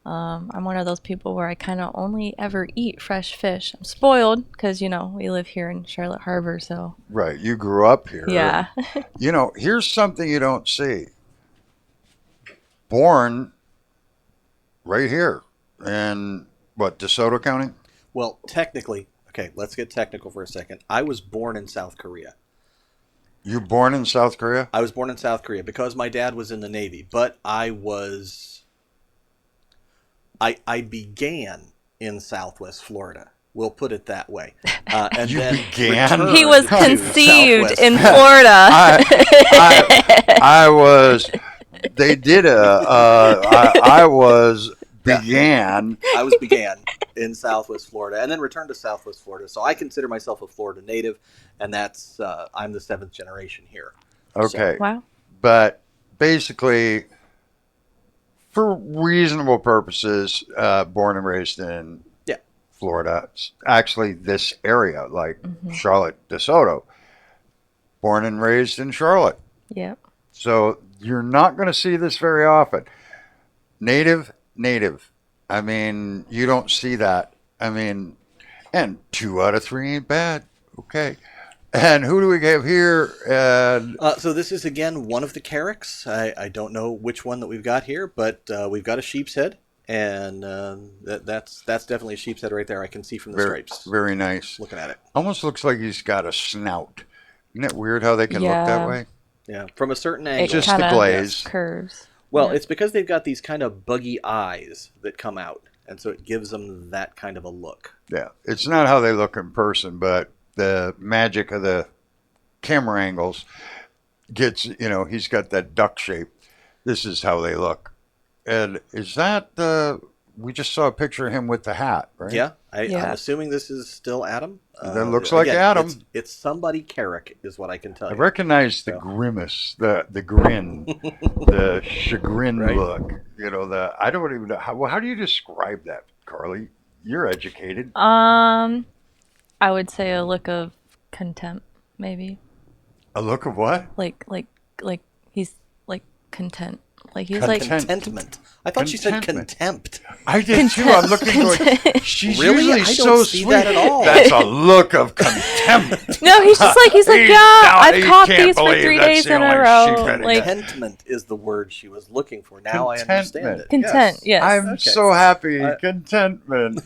I'm one of those people where I kind of only ever eat fresh fish. I'm spoiled because, we live here in Charlotte Harbor, so
Right, you grew up here.
yeah.
Here's something you don't see. Born right here in what, DeSoto County?
well, technically, okay, let's get technical for a second. I was born in South Korea.
You're born in South Korea?
I was born in South Korea because my dad was in the Navy, but I began in Southwest Florida. We'll put it that way. And
You
then
began?
returned
He was
to
conceived
Southwest
in
Florida.
Florida.
I was. They did I was began.
I was began in Southwest Florida and then returned to Southwest Florida. So I consider myself a Florida native, and that's I'm the 7th generation here.
Okay,
Wow.
but basically, for reasonable purposes, born and raised in
Yeah.
Florida. Actually, this area, like Charlotte, DeSoto. Born and raised in Charlotte.
Yep.
So you're not going to see this very often. Native. I mean, you don't see that. I mean, and 2 out of 3 ain't bad. Okay. And who do we have here?
So this is, again, one of the Kayaks. I don't know which one that we've got here, but we've got a sheep's head. And that's definitely a sheep's head right there. I can see from the stripes.
Very nice.
Looking at it.
Almost looks like he's got a snout. Isn't it weird how they can look
Yeah.
that way?
Yeah, from a certain
It
angle.
Just the
kinda
glaze.
curves.
Well,
Yeah.
it's because they've got these kind of buggy eyes that come out, and so it gives them that kind of a look.
Yeah. It's not how they look in person, but the magic of the camera angles gets, he's got that duck shape. This is how they look. And is that we just saw a picture of him with the hat, right?
Yeah,
Yeah.
I'm assuming this is still Adam.
That looks like Adam.
It's somebody Kayak, is what I can tell
I
you.
recognize the grimace, the grin, the chagrin
Right.
look. I don't even know how do you describe that, Carly? You're educated.
I would say a look of contempt, maybe.
A look of what?
Like he's like content. Like he's
Contentment. I thought you said
Contentment.
contempt.
I did too. I'm looking going, she's
Really?
usually
I don't
so
see
sweet.
that at all.
That's a look of contempt.
No, he's like yeah, I've
He
caught
can't
these for
believe
3
that's
days
the
in a
only
row.
sheephead
Like
Contentment is the word she was looking for. Now I understand it.
content, yes.
I'm
Okay.
so happy.
I-
Contentment.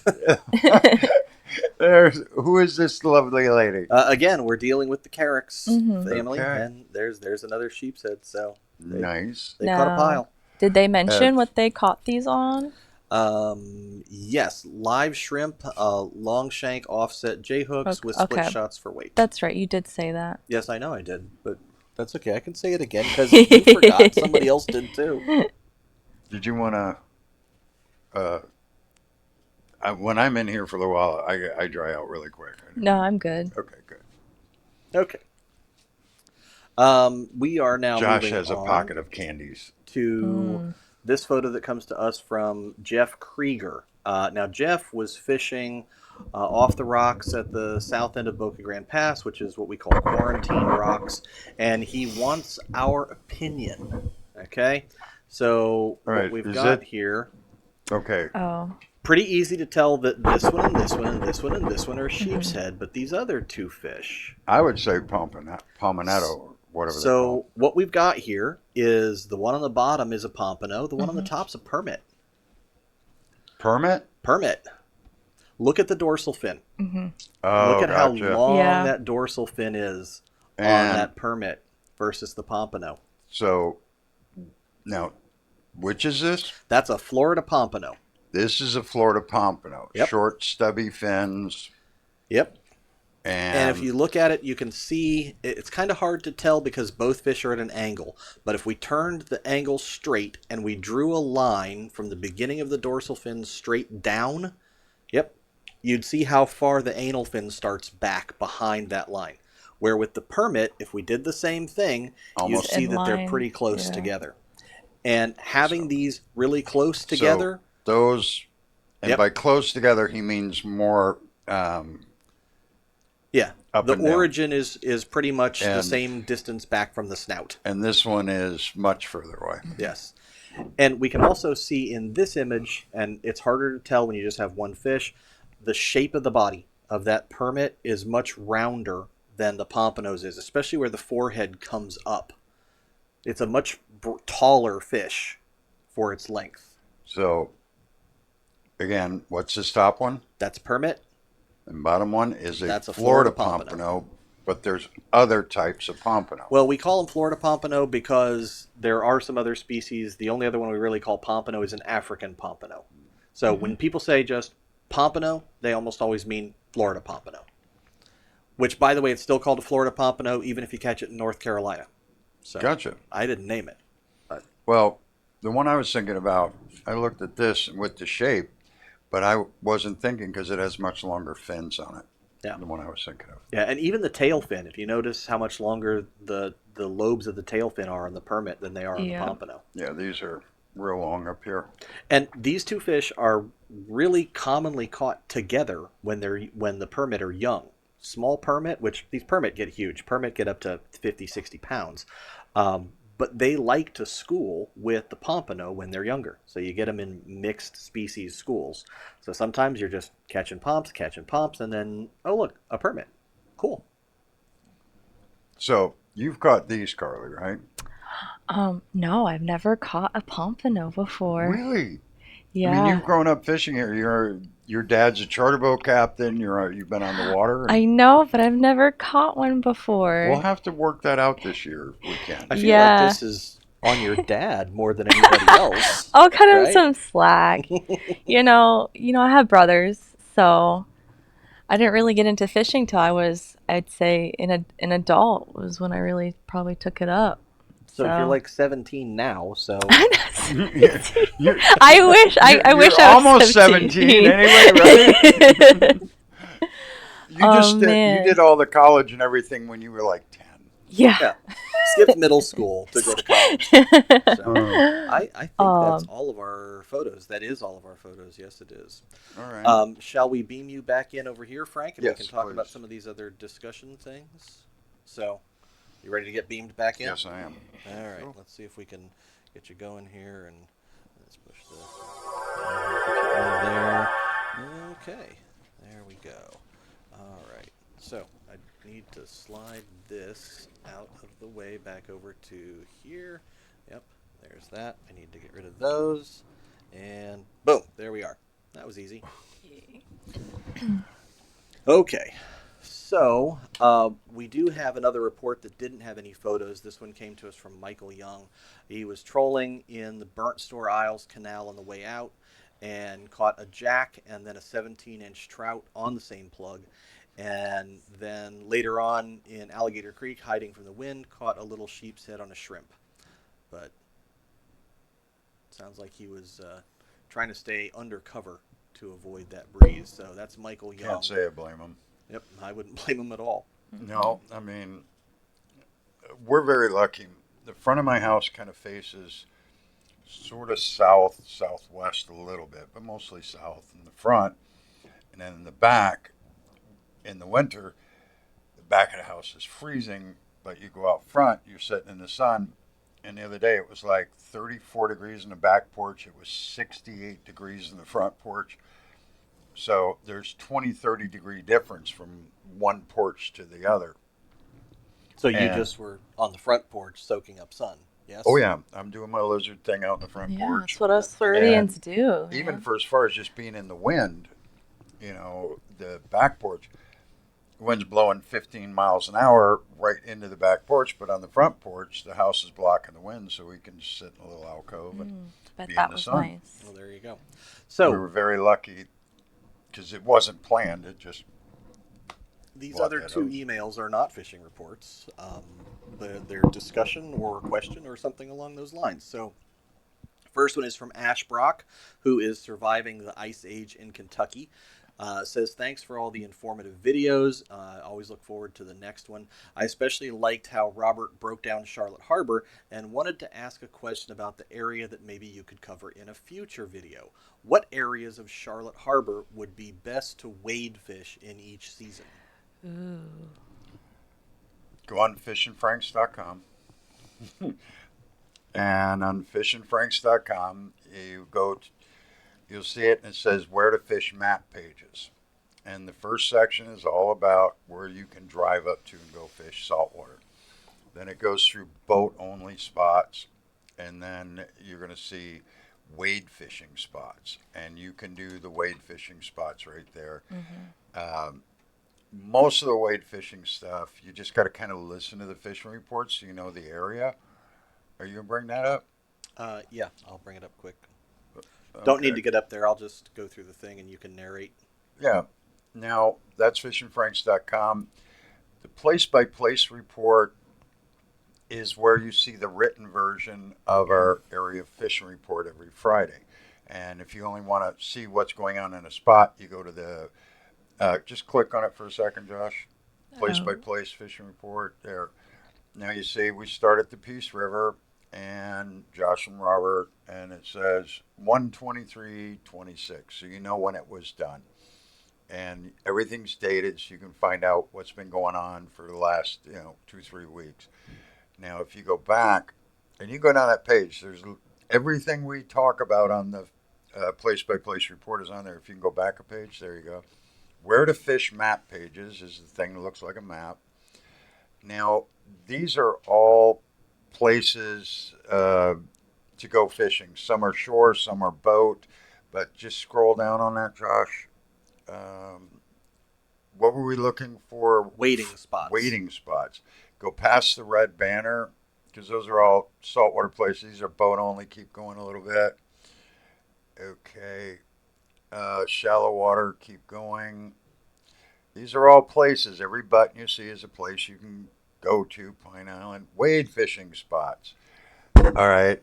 Who is this lovely lady?
Again, we're dealing with the Kayaks
Mhm.
family,
Okay.
and there's another sheep's head. So
Nice.
they caught a
No.
pile.
Did they mention what they caught these on?
Yes, live shrimp, long shank offset J hooks with split
okay.
shots for weight.
That's right, you did say that.
Yes, I know I did, but that's okay. I can say it again because you forgot. Somebody else did too.
Did you want to? when I'm in here for a little while, I dry out really quick.
No, I'm good.
Okay, good.
Okay. We are now
Josh
moving
has a
on
pocket of candies.
to this photo that comes to us from Jeff Krieger. Now, Jeff was fishing off the rocks at the south end of Boca Grande Pass, which is what we call quarantine rocks, and he wants our opinion. Okay? So,
All
what
right,
we've
is
got
it-
here,
Okay,
Oh.
pretty easy to tell that this one and this one and this one and this one are sheep's head, but these other two fish.
I would say Palmetto, or whatever they're
So
called.
what we've got here is the one on the bottom is a pompano. The one on the top's a permit.
Permit?
Permit. Look at the dorsal fin.
Oh,
Look at how
gotcha.
long
Yeah.
that dorsal fin is on
And-
that permit versus the pompano.
So, now, which is this?
That's a Florida pompano.
This is a Florida Pompano.
Yep.
Short, stubby fins.
Yep.
And,
And if you look at it, you can see it's kind of hard to tell because both fish are at an angle. But if we turned the angle straight and we drew a line from the beginning of the dorsal fin straight down, yep, you'd see how far the anal fin starts back behind that line. Where with the permit, if we did the same thing,
Almost
you'd see
in
that they're
line,
pretty close
yeah.
together. And having these really close together,
So those, and
Yep.
by close together, he means more
yeah,
up
the
and down.
origin is pretty much the
And-
same distance back from the snout.
And this one is much further away.
Yes. And we can also see in this image, and it's harder to tell when you just have one fish, the shape of the body of that permit is much rounder than the pompano's is, especially where the forehead comes up. It's a much taller fish for its length.
So, again, what's this top one?
That's permit.
And bottom one is
That's a
Florida
Florida
Pompano, but there's other types of Pompano.
Well, we call them Florida pompano because there are some other species. The only other one we really call pompano is an African pompano. So when people say just pompano, they almost always mean Florida pompano. Which, by the way, it's still called a Florida pompano, even if you catch it in North Carolina. So
Gotcha.
I didn't name it.
Well, the one I was thinking about, I looked at this with the shape, but I wasn't thinking because it has much longer fins on it.
Yeah.
The one I was thinking of.
Yeah, and even the tail fin, if you notice how much longer the lobes of the tail fin are on the permit than they are on
Yeah.
the pompano.
Yeah, these are real long up here.
And these two fish are really commonly caught together when the permit are young. Small permit, which these permit get huge. Permit get up to 50, 60 pounds. But they like to school with the pompano when they're younger. So you get them in mixed species schools. So sometimes you're just catching pomps, and then, oh, look, a permit. Cool.
So you've caught these, Carly, right?
No, I've never caught a pompano before.
Really?
Yeah.
I mean, you've grown up fishing here. Your dad's a charter boat captain. You've been on the water.
I know, but I've never caught one before.
We'll have to work that out this year if we can.
I feel
Yeah.
like this is on your dad more than anybody else.
I'll cut him
right?
some slack. I have brothers, so I didn't really get into fishing till I'd say an adult was when I really probably took it up.
So if you're like 17 now, so
You're-
I wish I wish
you're
I was
almost 17 anyway, right?
Oh,
You
man.
did all the college and everything when you were like 10.
Yeah.
yeah, skipped middle school to go to college. So I think that's all of our photos. That is all of our photos. Yes, it is.
All right.
Shall we beam you back in over here, Frank, and
Yes,
we can talk about
please.
some of these other discussion things? So, you ready to get beamed back in?
Yes, I am.
All right. Let's see if we can get you going here, and let's push this. Put you in there. Okay. There we go. All right. So I need to slide this out of the way back over to here. Yep. There's that. I need to get rid of those, and boom. There we are. That was easy. Okay. So, we do have another report that didn't have any photos. This one came to us from Michael Young. He was trolling in the Burnt Store Isles Canal on the way out and caught a jack and then a 17-inch trout on the same plug. And then later on in Alligator Creek, hiding from the wind, caught a little sheep's head on a shrimp. But sounds like he was trying to stay undercover to avoid that breeze. So that's Michael Young.
Can't say I blame them.
Yep, I wouldn't blame him at all.
No, I mean, we're very lucky. The front of my house kind of faces sort of south, southwest a little bit, but mostly south in the front. And then in the back, in the winter, the back of the house is freezing, but you go out front, you're sitting in the sun. And the other day it was like 34 degrees in the back porch. It was 68 degrees in the front porch. So there's 20, 30 degree difference from one porch to the other.
So you
And-
just were on the front porch soaking up sun, yes?
Oh yeah, I'm doing my lizard thing out in the front
Yeah,
porch.
that's what us Floridians do.
Even
man.
for as far as just being in the wind, the back porch, the wind's blowing 15 miles an hour right into the back porch, but on the front porch, the house is blocking the wind, so we can just sit in a little alcove and
Bet
be in
that
the
was
sun.
nice.
Well, there you go.
we
So
were very lucky because it wasn't planned. It just
these
block
other
that
two
out.
emails are not fishing reports. They're discussion or a question or something along those lines. So first one is from Ash Brock, who is surviving the Ice Age in Kentucky. Says, thanks for all the informative videos. Always look forward to the next one. I especially liked how Robert broke down Charlotte Harbor and wanted to ask a question about the area that maybe you could cover in a future video. What areas of Charlotte Harbor would be best to wade fish in each season?
Ooh.
go on fishandfranks.com. And on fishandfranks.com, you'll see it, and it says where to fish map pages. And the first section is all about where you can drive up to and go fish saltwater. Then it goes through boat only spots, and then you're going to see wade fishing spots, and you can do the wade fishing spots right there. Most of the wade fishing stuff, you just got to kind of listen to the fishing reports so you know the area. Are you going to bring that up?
Yeah, I'll bring it up quick. Don't
Okay.
need to get up there. I'll just go through the thing and you can narrate.
Yeah. Now, that's fishandfranks.com. The place-by-place report is where you see the written version of our area fishing report every Friday. And if you only want to see what's going on in a spot, you go to the, just click on it for a second, Josh. Place-by-place fishing report there. Now you see we start at the Peace River and Josh and Robert, and it says 123:26, so you know when it was done. And everything's dated, so you can find out what's been going on for the last 2-3 weeks. Now, if you go back and you go down that page, there's everything we talk about on the place by place report is on there. If you can go back a page, there you go. Where to fish map pages is the thing that looks like a map. Now, these are all places to go fishing. Some are shore, some are boat, but just scroll down on that, Josh. What were we looking for?
Wading spots.
Wading spots. Go past the red banner because those are all saltwater places. These are boat only. Keep going a little bit. Okay. Shallow water. Keep going. These are all places. Every button you see is a place you can go to. Pine Island. Wade fishing spots. All right.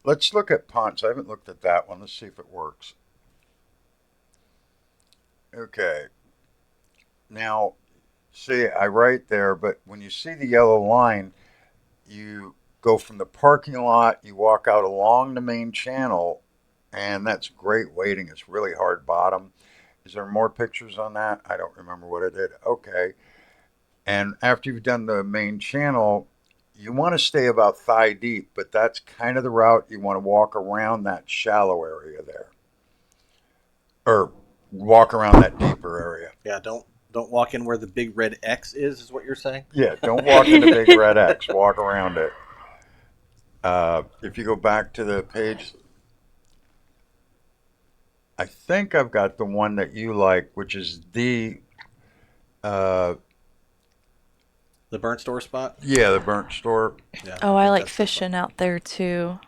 Let's look at ponds. I haven't looked at that one. Let's see if it works. Okay. Now, see, I write there, but when you see the yellow line, you go from the parking lot, you walk out along the main channel, and that's great wading. It's really hard bottom. Is there more pictures on that? I don't remember what I did. Okay. And after you've done the main channel, you want to stay about thigh deep, but that's kind of the route you want to walk around that shallow area there. Or walk around that deeper area.
Yeah, don't walk in where the big red X is what you're saying?
Yeah, don't walk in the big red X. Walk around it. If you go back to the page, I think I've got the one that you like, which is the
burnt store spot?
the burnt store.
Yeah.
Oh, I
think
like
that's the
fishing out there too.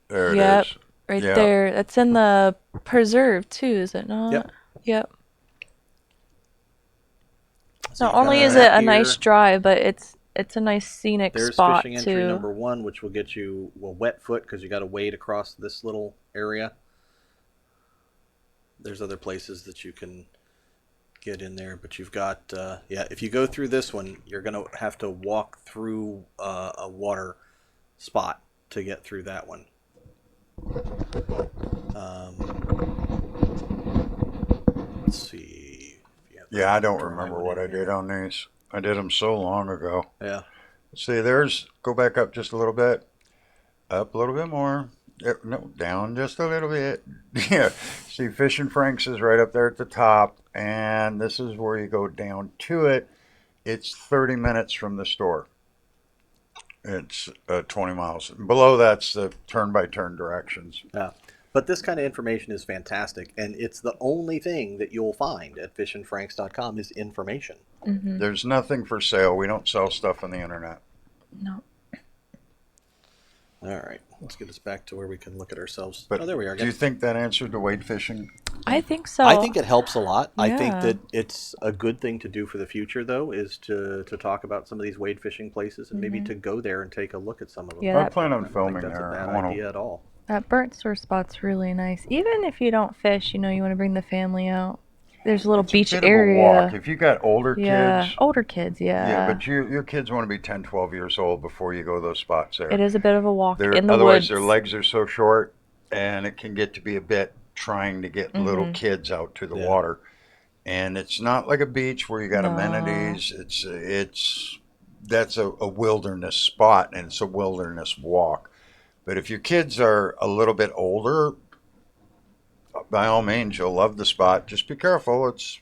There
Yep,
it is.
right
Yeah.
there. That's in the preserve too, is it not?
Yep.
Yep.
So
Not
you've got
only is
that
it a nice
here.
drive, but it's a nice scenic
There's
spot
fishing entry
too.
number 1, which will get you a wet foot because you got to wade across this little area. there's other places that you can get in there, but you've got if you go through this one, you're gonna have to walk through a water spot to get through that one. Let's see. If you have
Yeah, I don't
dry
remember
one
what
in
I did
here.
on these. I did them so long ago.
Yeah.
See, go back up just a little bit. Up a little bit more. No, down just a little bit. Yeah. See, Fishin' Frank's is right up there at the top, and this is where you go down to it. It's 30 minutes from the store. It's 20 miles. Below that's the turn-by-turn directions.
Yeah. But this kind of information is fantastic, and it's the only thing that you'll find at fishandfranks.com is information.
Mm-hmm.
There's nothing for sale. We don't sell stuff on the internet.
No.
All right, let's get us back to where we can look at ourselves.
But
Oh, there we are.
do you
Again.
think that answered the wade fishing?
I think so.
I think it helps a lot. I think
Yeah.
that it's a good thing to do for the future, though, is to talk about some of these wade fishing places and maybe to go there and take a look at some of them.
Yeah,
I
that-
plan on
I don't
filming
think that's
there.
a bad
I wanna-
idea at all.
That burnt store spot's really nice. Even if you don't fish, you want to bring the family out. There's a little
It's
beach
a bit of a
area.
walk. If you got older
Yeah,
kids,
older kids. Yeah.
yeah, but your kids want to be 10, 12 years old before you go to those spots there.
It is a bit of a walk in the
Otherwise,
woods.
their legs are so short, and it can get to be a bit trying to get little kids out to the
Yeah.
water. And it's not like a beach where you got
No.
amenities. That's a wilderness spot, and it's a wilderness walk. But if your kids are a little bit older, by all means, you'll love the spot. Just be careful. It's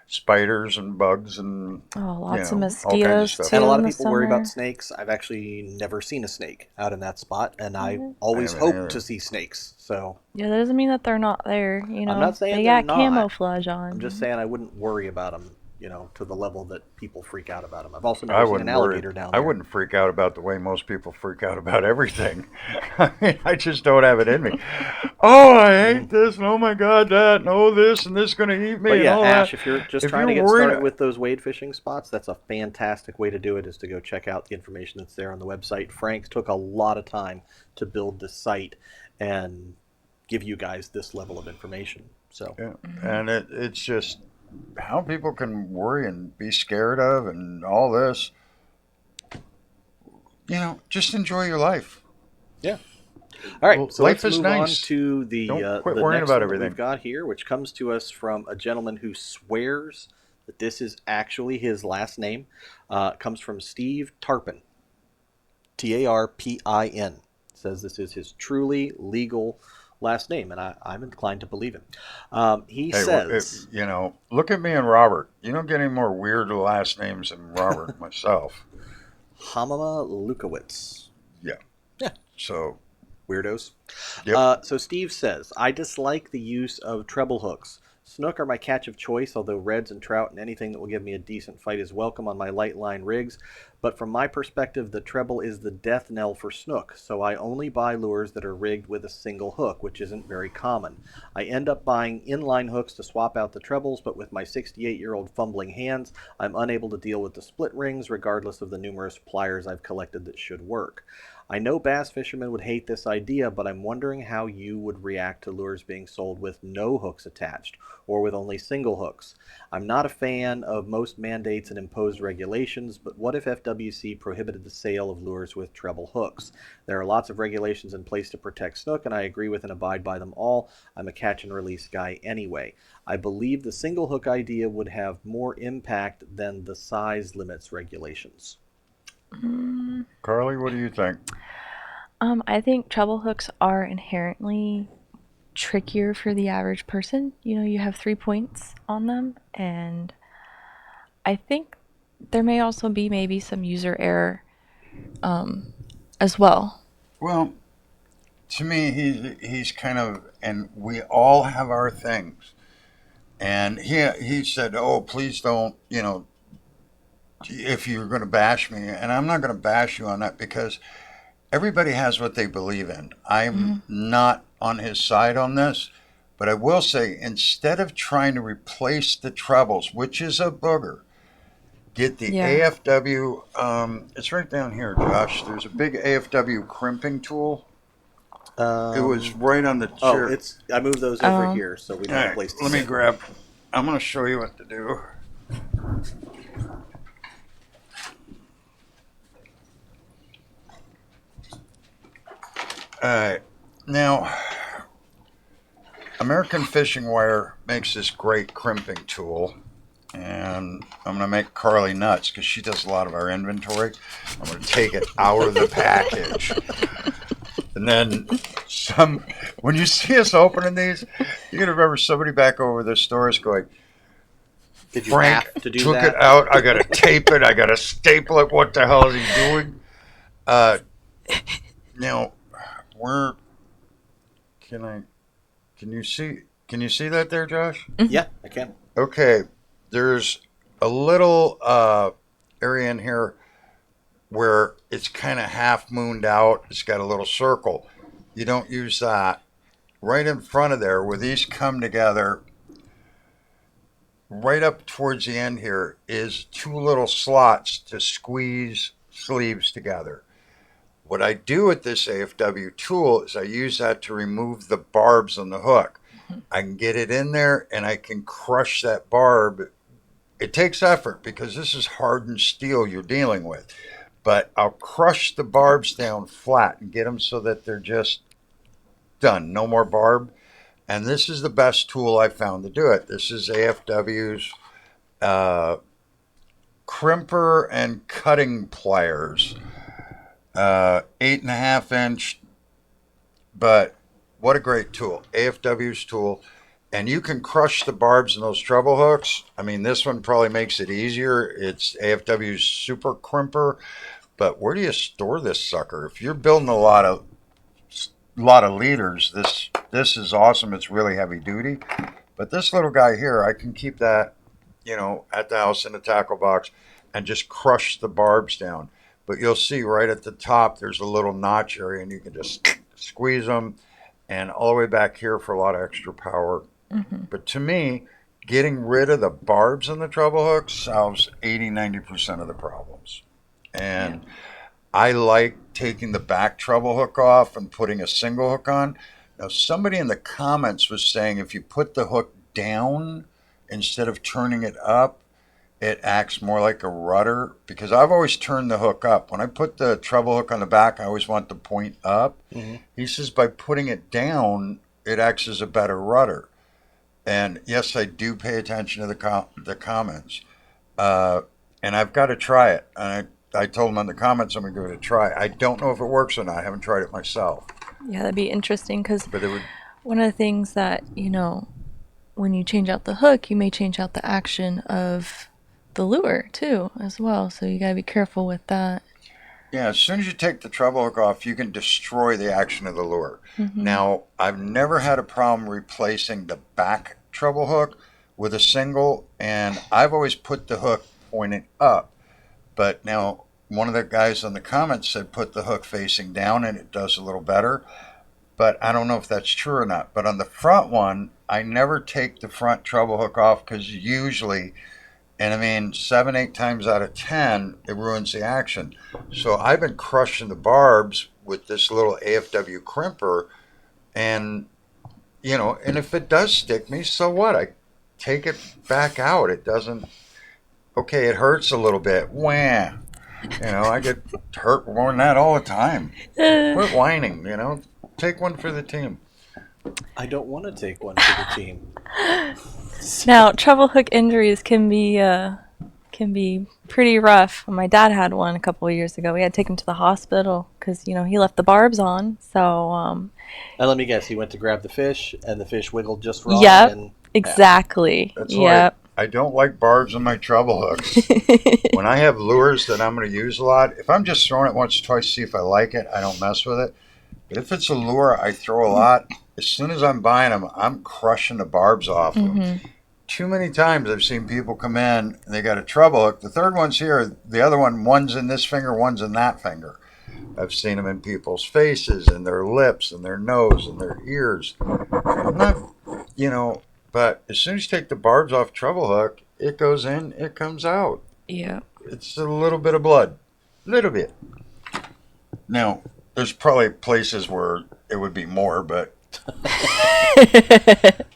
spiders and bugs and
Oh, lots
you
of
know, all kinds of
mosquitoes
stuff.
too.
And a lot
in
of
the
people worry
summer.
about snakes. I've actually never seen a snake out in that spot, and I
Mm-hmm.
always
I haven't
hope
either.
to see snakes. So
Yeah, that doesn't mean that they're not there.
not saying
they
they're
got
not.
camouflage on.
I'm just saying I wouldn't worry about them, to the level that people freak out about them. I've also
I
never seen
wouldn't
an alligator down
I
there.
wouldn't freak out about the way most people freak out about everything. I mean, I just don't have it in me. Oh, I hate this, and oh my God, that, and oh, this, and this is going to eat me,
But
and
yeah,
all
Ash,
that.
if you're just
If
trying to
you're
get
worried-
started with those wade fishing spots, that's a fantastic way to do it, is to go check out the information that's there on the website. Frank's took a lot of time to build this site and give you guys this level of information. So
Yeah. And it's just how people can worry and be scared of and all this. Just enjoy your life.
yeah. All right,
Well,
so
life
let's
is
move on
nice.
to the
Don't quit
the
worrying
next
about
one that
everything.
we've got here, which comes to us from a gentleman who swears that this is actually his last name. Comes from Steve Tarpin, Tarpin. Says this is his truly legal last name, and I'm inclined to believe him. He
Hey,
says,
look at me and Robert. You don't get any more weird last names than Robert myself.
Hamama Lukowitz.
Yeah.
Yeah.
So,
Weirdos.
Yep.
So Steve says, I dislike the use of treble hooks. Snook are my catch of choice, although reds and trout and anything that will give me a decent fight is welcome on my light line rigs. But from my perspective, the treble is the death knell for snook, so I only buy lures that are rigged with a single hook, which isn't very common. I end up buying inline hooks to swap out the trebles, but with my 68-year-old fumbling hands, I'm unable to deal with the split rings, regardless of the numerous pliers I've collected that should work. I know bass fishermen would hate this idea, but I'm wondering how you would react to lures being sold with no hooks attached, or with only single hooks. I'm not a fan of most mandates and imposed regulations, but what if FWC prohibited the sale of lures with treble hooks? There are lots of regulations in place to protect snook, and I agree with and abide by them all. I'm a catch and release guy anyway. I believe the single hook idea would have more impact than the size limits regulations.
Carly, what do you think?
I think treble hooks are inherently trickier for the average person. You have 3 points on them, and I think there may also be maybe some user error as well.
Well, to me, he's kind of, and we all have our things. And he said, "Oh, please don't, if you're going to bash me." And I'm not going to bash you on that because everybody has what they believe in. I'm not on his side on this, but I will say, instead of trying to replace the trebles, which is a booger, get the AFW. It's right down here, Josh. There's a big AFW crimping tool. It was right on the chair.
Oh, I moved those over
Oh.
here, so we don't
All
have a
right,
place to
let me
sit.
grab. I'm going to show you what to do. All right, now American Fishing Wire makes this great crimping tool, and I'm going to make Carly nuts because she does a lot of our inventory. I'm going to take it out of the package. And then when you see us opening these, you're going to remember somebody back over the stores going,
Did you
Frank
have to do
took
that?
it out. I got to tape it. I got to staple it. What the hell is he doing? Now, where can you see that there, Josh?
Yeah, I can.
Okay, there's a little area in here where it's kind of half mooned out. It's got a little circle. You don't use that. Right in front of there, where these come together, right up towards the end here, is two little slots to squeeze sleeves together. What I do with this AFW tool is I use that to remove the barbs on the hook. I can get it in there and I can crush that barb. It takes effort because this is hardened steel you're dealing with. But I'll crush the barbs down flat and get them so that they're just done. No more barb. And this is the best tool I found to do it. This is AFW's crimper and cutting pliers. 8.5 inch, but what a great tool. AFW's tool. And you can crush the barbs in those treble hooks. I mean, this one probably makes it easier. It's AFW's super crimper. But where do you store this sucker? If you're building a lot of leaders, this is awesome. It's really heavy duty. But this little guy here, I can keep that, at the house in a tackle box and just crush the barbs down. But you'll see right at the top, there's a little notch area, and you can just squeeze them, and all the way back here for a lot of extra power.
Mm-hmm.
But to me, getting rid of the barbs in the treble hook solves 80-90% of the problems. And I like taking the back treble hook off and putting a single hook on. Now, somebody in the comments was saying if you put the hook down instead of turning it up, it acts more like a rudder, because I've always turned the hook up. When I put the treble hook on the back, I always want the point up.
Mm-hmm.
He says by putting it down, it acts as a better rudder. And yes, I do pay attention to the comments. And I've got to try it. And I told him in the comments I'm going to give it a try. I don't know if it works or not. I haven't tried it myself.
Yeah, that'd be interesting because
But it would.
one of the things that, when you change out the hook, you may change out the action of the lure too, as well. So you got to be careful with that.
Yeah, as soon as you take the treble hook off, you can destroy the action of the lure.
Mm-hmm.
Now, I've never had a problem replacing the back treble hook with a single, and I've always put the hook pointing up. But now, one of the guys in the comments said put the hook facing down and it does a little better. But I don't know if that's true or not. But on the front one, I never take the front treble hook off because usually, and I mean 7, 8 times out of 10, it ruins the action. So I've been crushing the barbs with this little AFW crimper, and and if it does stick me, so what? I take it back out. It doesn't. Okay, it hurts a little bit. Wah. I get hurt more than that all the time. Quit whining, Take one for the team.
I don't want to take one for the team.
Now, treble hook injuries can be pretty rough. My dad had one a couple of years ago. We had to take him to the hospital because he left the barbs on. So
And let me guess, he went to grab the fish, and the fish wiggled just wrong.
Yep,
And,
exactly.
That's
Yep.
right. I don't like barbs in my treble hooks. When I have lures that I'm going to use a lot, if I'm just throwing it once or twice to see if I like it, I don't mess with it. But if it's a lure I throw a lot, as soon as I'm buying them, I'm crushing the barbs off them.
Mm-hmm.
Too many times I've seen people come in and they got a treble hook. The third one's here. The other one's in this finger, one's in that finger. I've seen them in people's faces and their lips and their nose and their ears. I'm not, but as soon as you take the barbs off treble hook, it goes in, it comes out.
Yeah.
It's a little bit of blood. Little bit. Now, There's probably places where it would be more, but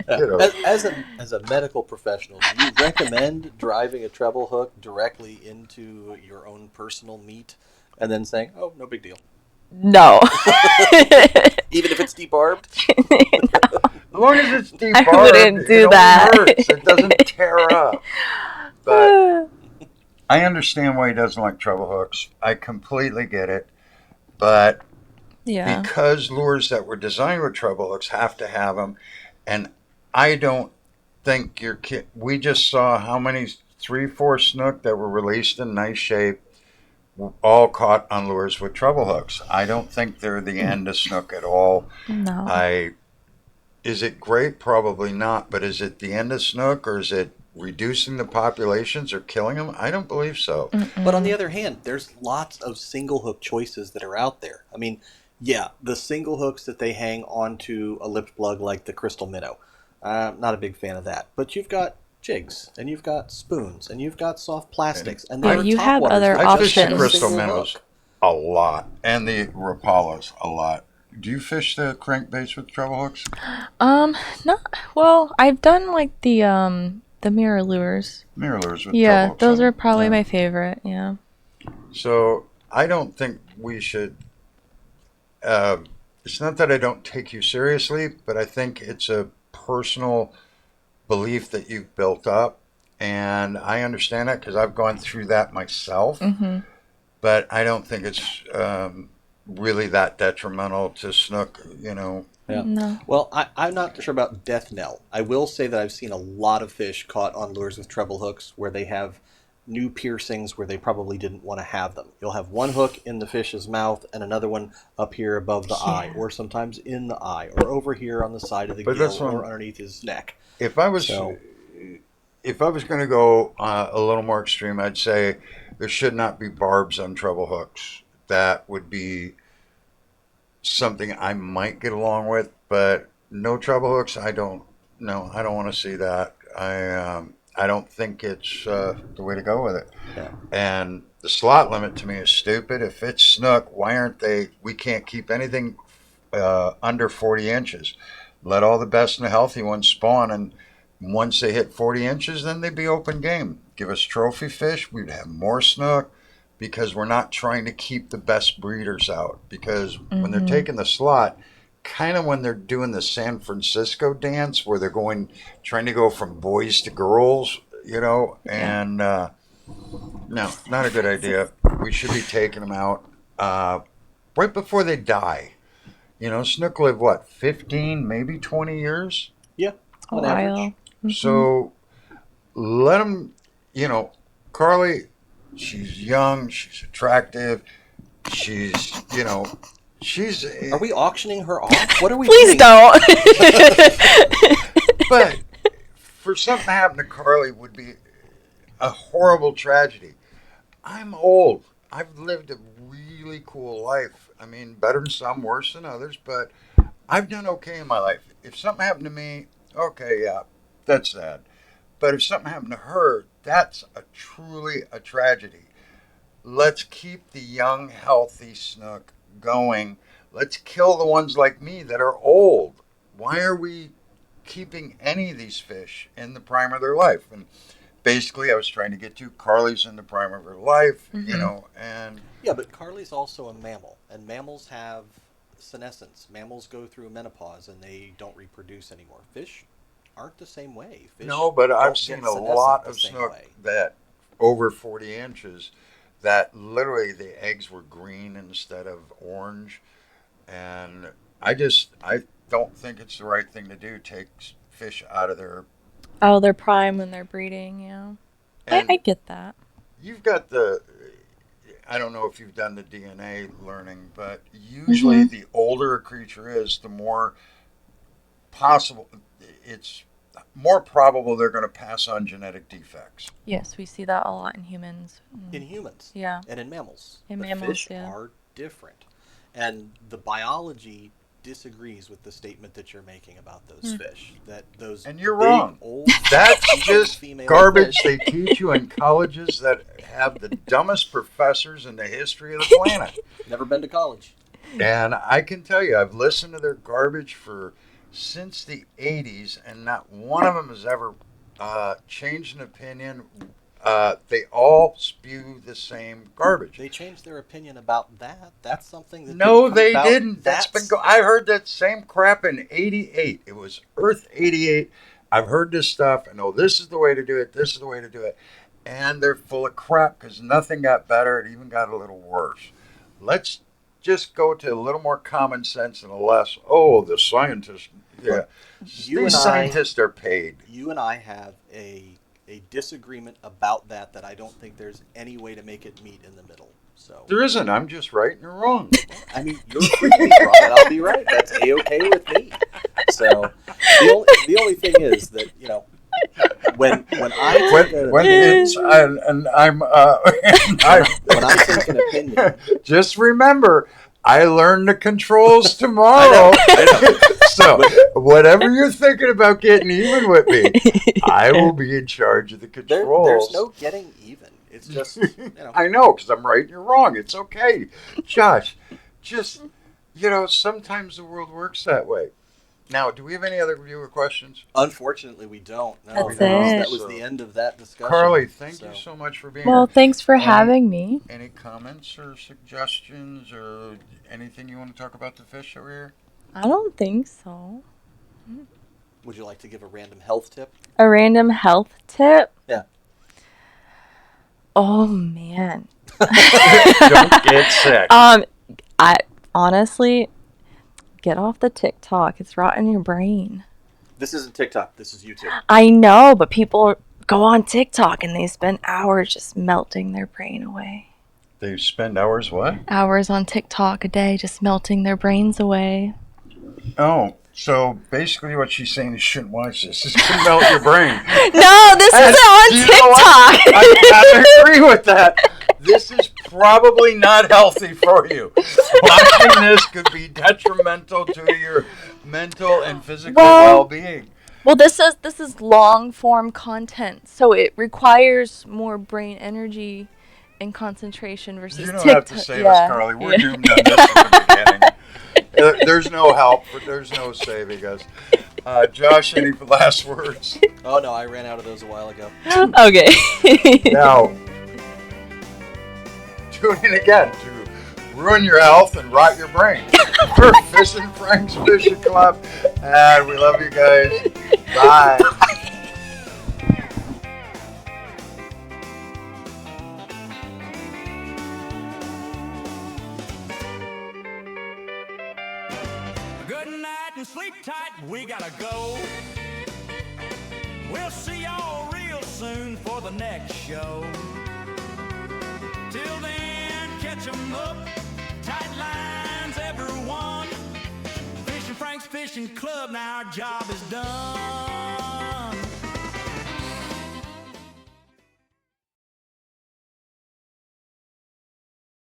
you know,
As a medical professional, do you recommend driving a treble hook directly into your own personal meat and then saying, "Oh, no big deal,"
No.
even if it's debarbed?
as long as it's debarbed,
wouldn't do
it only
that.
hurts. It doesn't tear up. But I understand why he doesn't like treble hooks. I completely get it. But
Yeah.
because lures that were designed with treble hooks have to have them, and I don't think your kid. We just saw how many 3-4 snook that were released in nice shape, all caught on lures with treble hooks. I don't think they're the end of snook at all.
No.
Is it great? Probably not. But is it the end of snook, or is it reducing the populations or killing them? I don't believe so.
But on the other hand, there's lots of single hook choices that are out there. I mean, yeah, the single hooks that they hang onto a lipped plug like the crystal minnow. I'm not a big fan of that. But you've got jigs, and you've got spoons, and you've got soft plastics, and there
Yeah,
are
you
top
have
waters
other
that
I
just
fish the
have a
options.
crystal
single
minnows
hook.
a lot, and the rapalas a lot. Do you fish the crankbaits with treble hooks?
Not well. I've done like the mirror lures.
Mirror lures with
Yeah,
treble hooks
those
on
are
them.
probably
Yeah.
my favorite. Yeah.
So I don't think we should. It's not that I don't take you seriously, but I think it's a personal belief that you've built up, and I understand that because I've gone through that myself.
Mhm.
But I don't think it's really that detrimental to snook.
Yeah.
No.
Well, I'm not sure about death knell. I will say that I've seen a lot of fish caught on lures with treble hooks where they have new piercings where they probably didn't want to have them. You'll have one hook in the fish's mouth and another one up here above the eye, or sometimes in the eye, or over here on the side of the
But
gill,
that's one-
or underneath his neck.
If I was
So-
if I was going to go a little more extreme, I'd say there should not be barbs on treble hooks. That would be something I might get along with, but no treble hooks. I don't. No, I don't want to see that. I don't think it's the way to go with it.
Yeah.
And the slot limit to me is stupid. If it's snook, why aren't they? We can't keep anything under 40 inches. Let all the best and the healthy ones spawn, and once they hit 40 inches, then they'd be open game. Give us trophy fish. We'd have more snook because we're not trying to keep the best breeders out. Because when they're taking the slot, kind of when they're doing the San Francisco dance where they're trying to go from boys to girls, and no, not a good idea. We should be taking them out right before they die. Snook live what, 15, maybe 20 years?
Yeah,
A
on
while.
average.
So let them, Carly, she's young, she's attractive, she's, she's.
Are we auctioning her off? What are we
Please
doing?
don't.
But for something to happen to Carly would be a horrible tragedy. I'm old. I've lived a really cool life. I mean, better than some, worse than others, but I've done okay in my life. If something happened to me, okay, yeah, that's sad. But if something happened to her, that's truly a tragedy. Let's keep the young, healthy snook going. Let's kill the ones like me that are old. Why are we keeping any of these fish in the prime of their life? And basically, I was trying to get to Carly's in the prime of her life, and
Yeah, but Carly's also a mammal, and mammals have senescence. Mammals go through menopause and they don't reproduce anymore. Fish aren't the same way. Fish
no, but
don't
I've
get
seen a
senescent
lot
the
of
same
snook
way.
that over 40 inches that literally the eggs were green instead of orange, and I don't think it's the right thing to do. Take fish out of their.
Oh, they're prime when they're breeding. Yeah.
And
I get that.
you've got I don't know if you've done the DNA learning, but usually the older a creature is, the more possible it's more probable they're going to pass on genetic defects.
Yes, we see that a lot in humans.
In humans.
Yeah.
And in mammals.
In
But
mammals,
fish
yeah.
are different. And the biology disagrees with the statement that you're making about those fish. That those
And you're
big,
wrong.
old,
That's just
female
garbage
fish-
they teach you in colleges that have the dumbest professors in the history of the planet.
Never been to college.
And I can tell you, I've listened to their garbage for since the '80s, and not one of them has ever changed an opinion. They all spew the same garbage.
They changed their opinion about that. That's something that
No,
didn't come
they
about.
didn't. I heard that same crap in '88. It was Earth '88. I've heard this stuff. I know this is the way to do it. This is the way to do it. And they're full of crap because nothing got better. It even got a little worse. Let's just go to a little more common sense and a less, oh, the scientists. Yeah.
You and
These
I-
scientists are paid.
You and I have a disagreement about that I don't think there's any way to make it meet in the middle. So
There isn't. I'm just right and you're wrong.
I mean, you're free to be wrong, and I'll be right. That's a-okay with me. So the only thing is that, you know, when I take
When it's and I'm
when I take an opinion,
just remember, I learn the controls tomorrow. So whatever you're thinking about getting even with me, I will be in charge of the controls.
there's no getting even. It's just, you know.
I know, because I'm right and you're wrong. It's okay, Josh. Just sometimes the world works that way. Now, do we have any other viewer questions?
Unfortunately, we don't. No,
That's it.
That was the end of that discussion.
Carly, thank you so much for being
Well,
here.
thanks for having me.
Any comments or suggestions or anything you want to talk about the fish over here?
I don't think so.
Would you like to give a random health tip?
A random health tip?
Yeah.
Oh man.
Don't get sick.
I honestly get off the TikTok. It's rotting your brain.
This isn't TikTok. This is YouTube.
I know, but people go on TikTok and they spend hours just melting their brain away.
They spend hours what?
Hours on TikTok a day just melting their brains away.
Oh, so basically what she's saying is you shouldn't watch this. This can melt your brain.
No, this
And
isn't on
do you know what?
TikTok.
I agree with that. This is probably not healthy for you. Watching this could be detrimental to your mental and physical well-being.
Well, this is long form content, so it requires more brain energy and concentration versus
You don't
TikTok.
have to save us, Carly. We're doomed on this from the beginning. There's no help. There's no saving us. Josh, any last words?
Oh, no, I ran out of those a while ago.
Okay.
Now, tune in again to ruin your health and rot your brain. We're Fishin' Frank's Fishing Club, and we love you guys. Bye.
Good night and sleep tight, we gotta go. We'll see y'all real soon for the next show. Till then, catch 'em up, tight lines, everyone. Fishin' Frank's Fishing Club, now our job is done.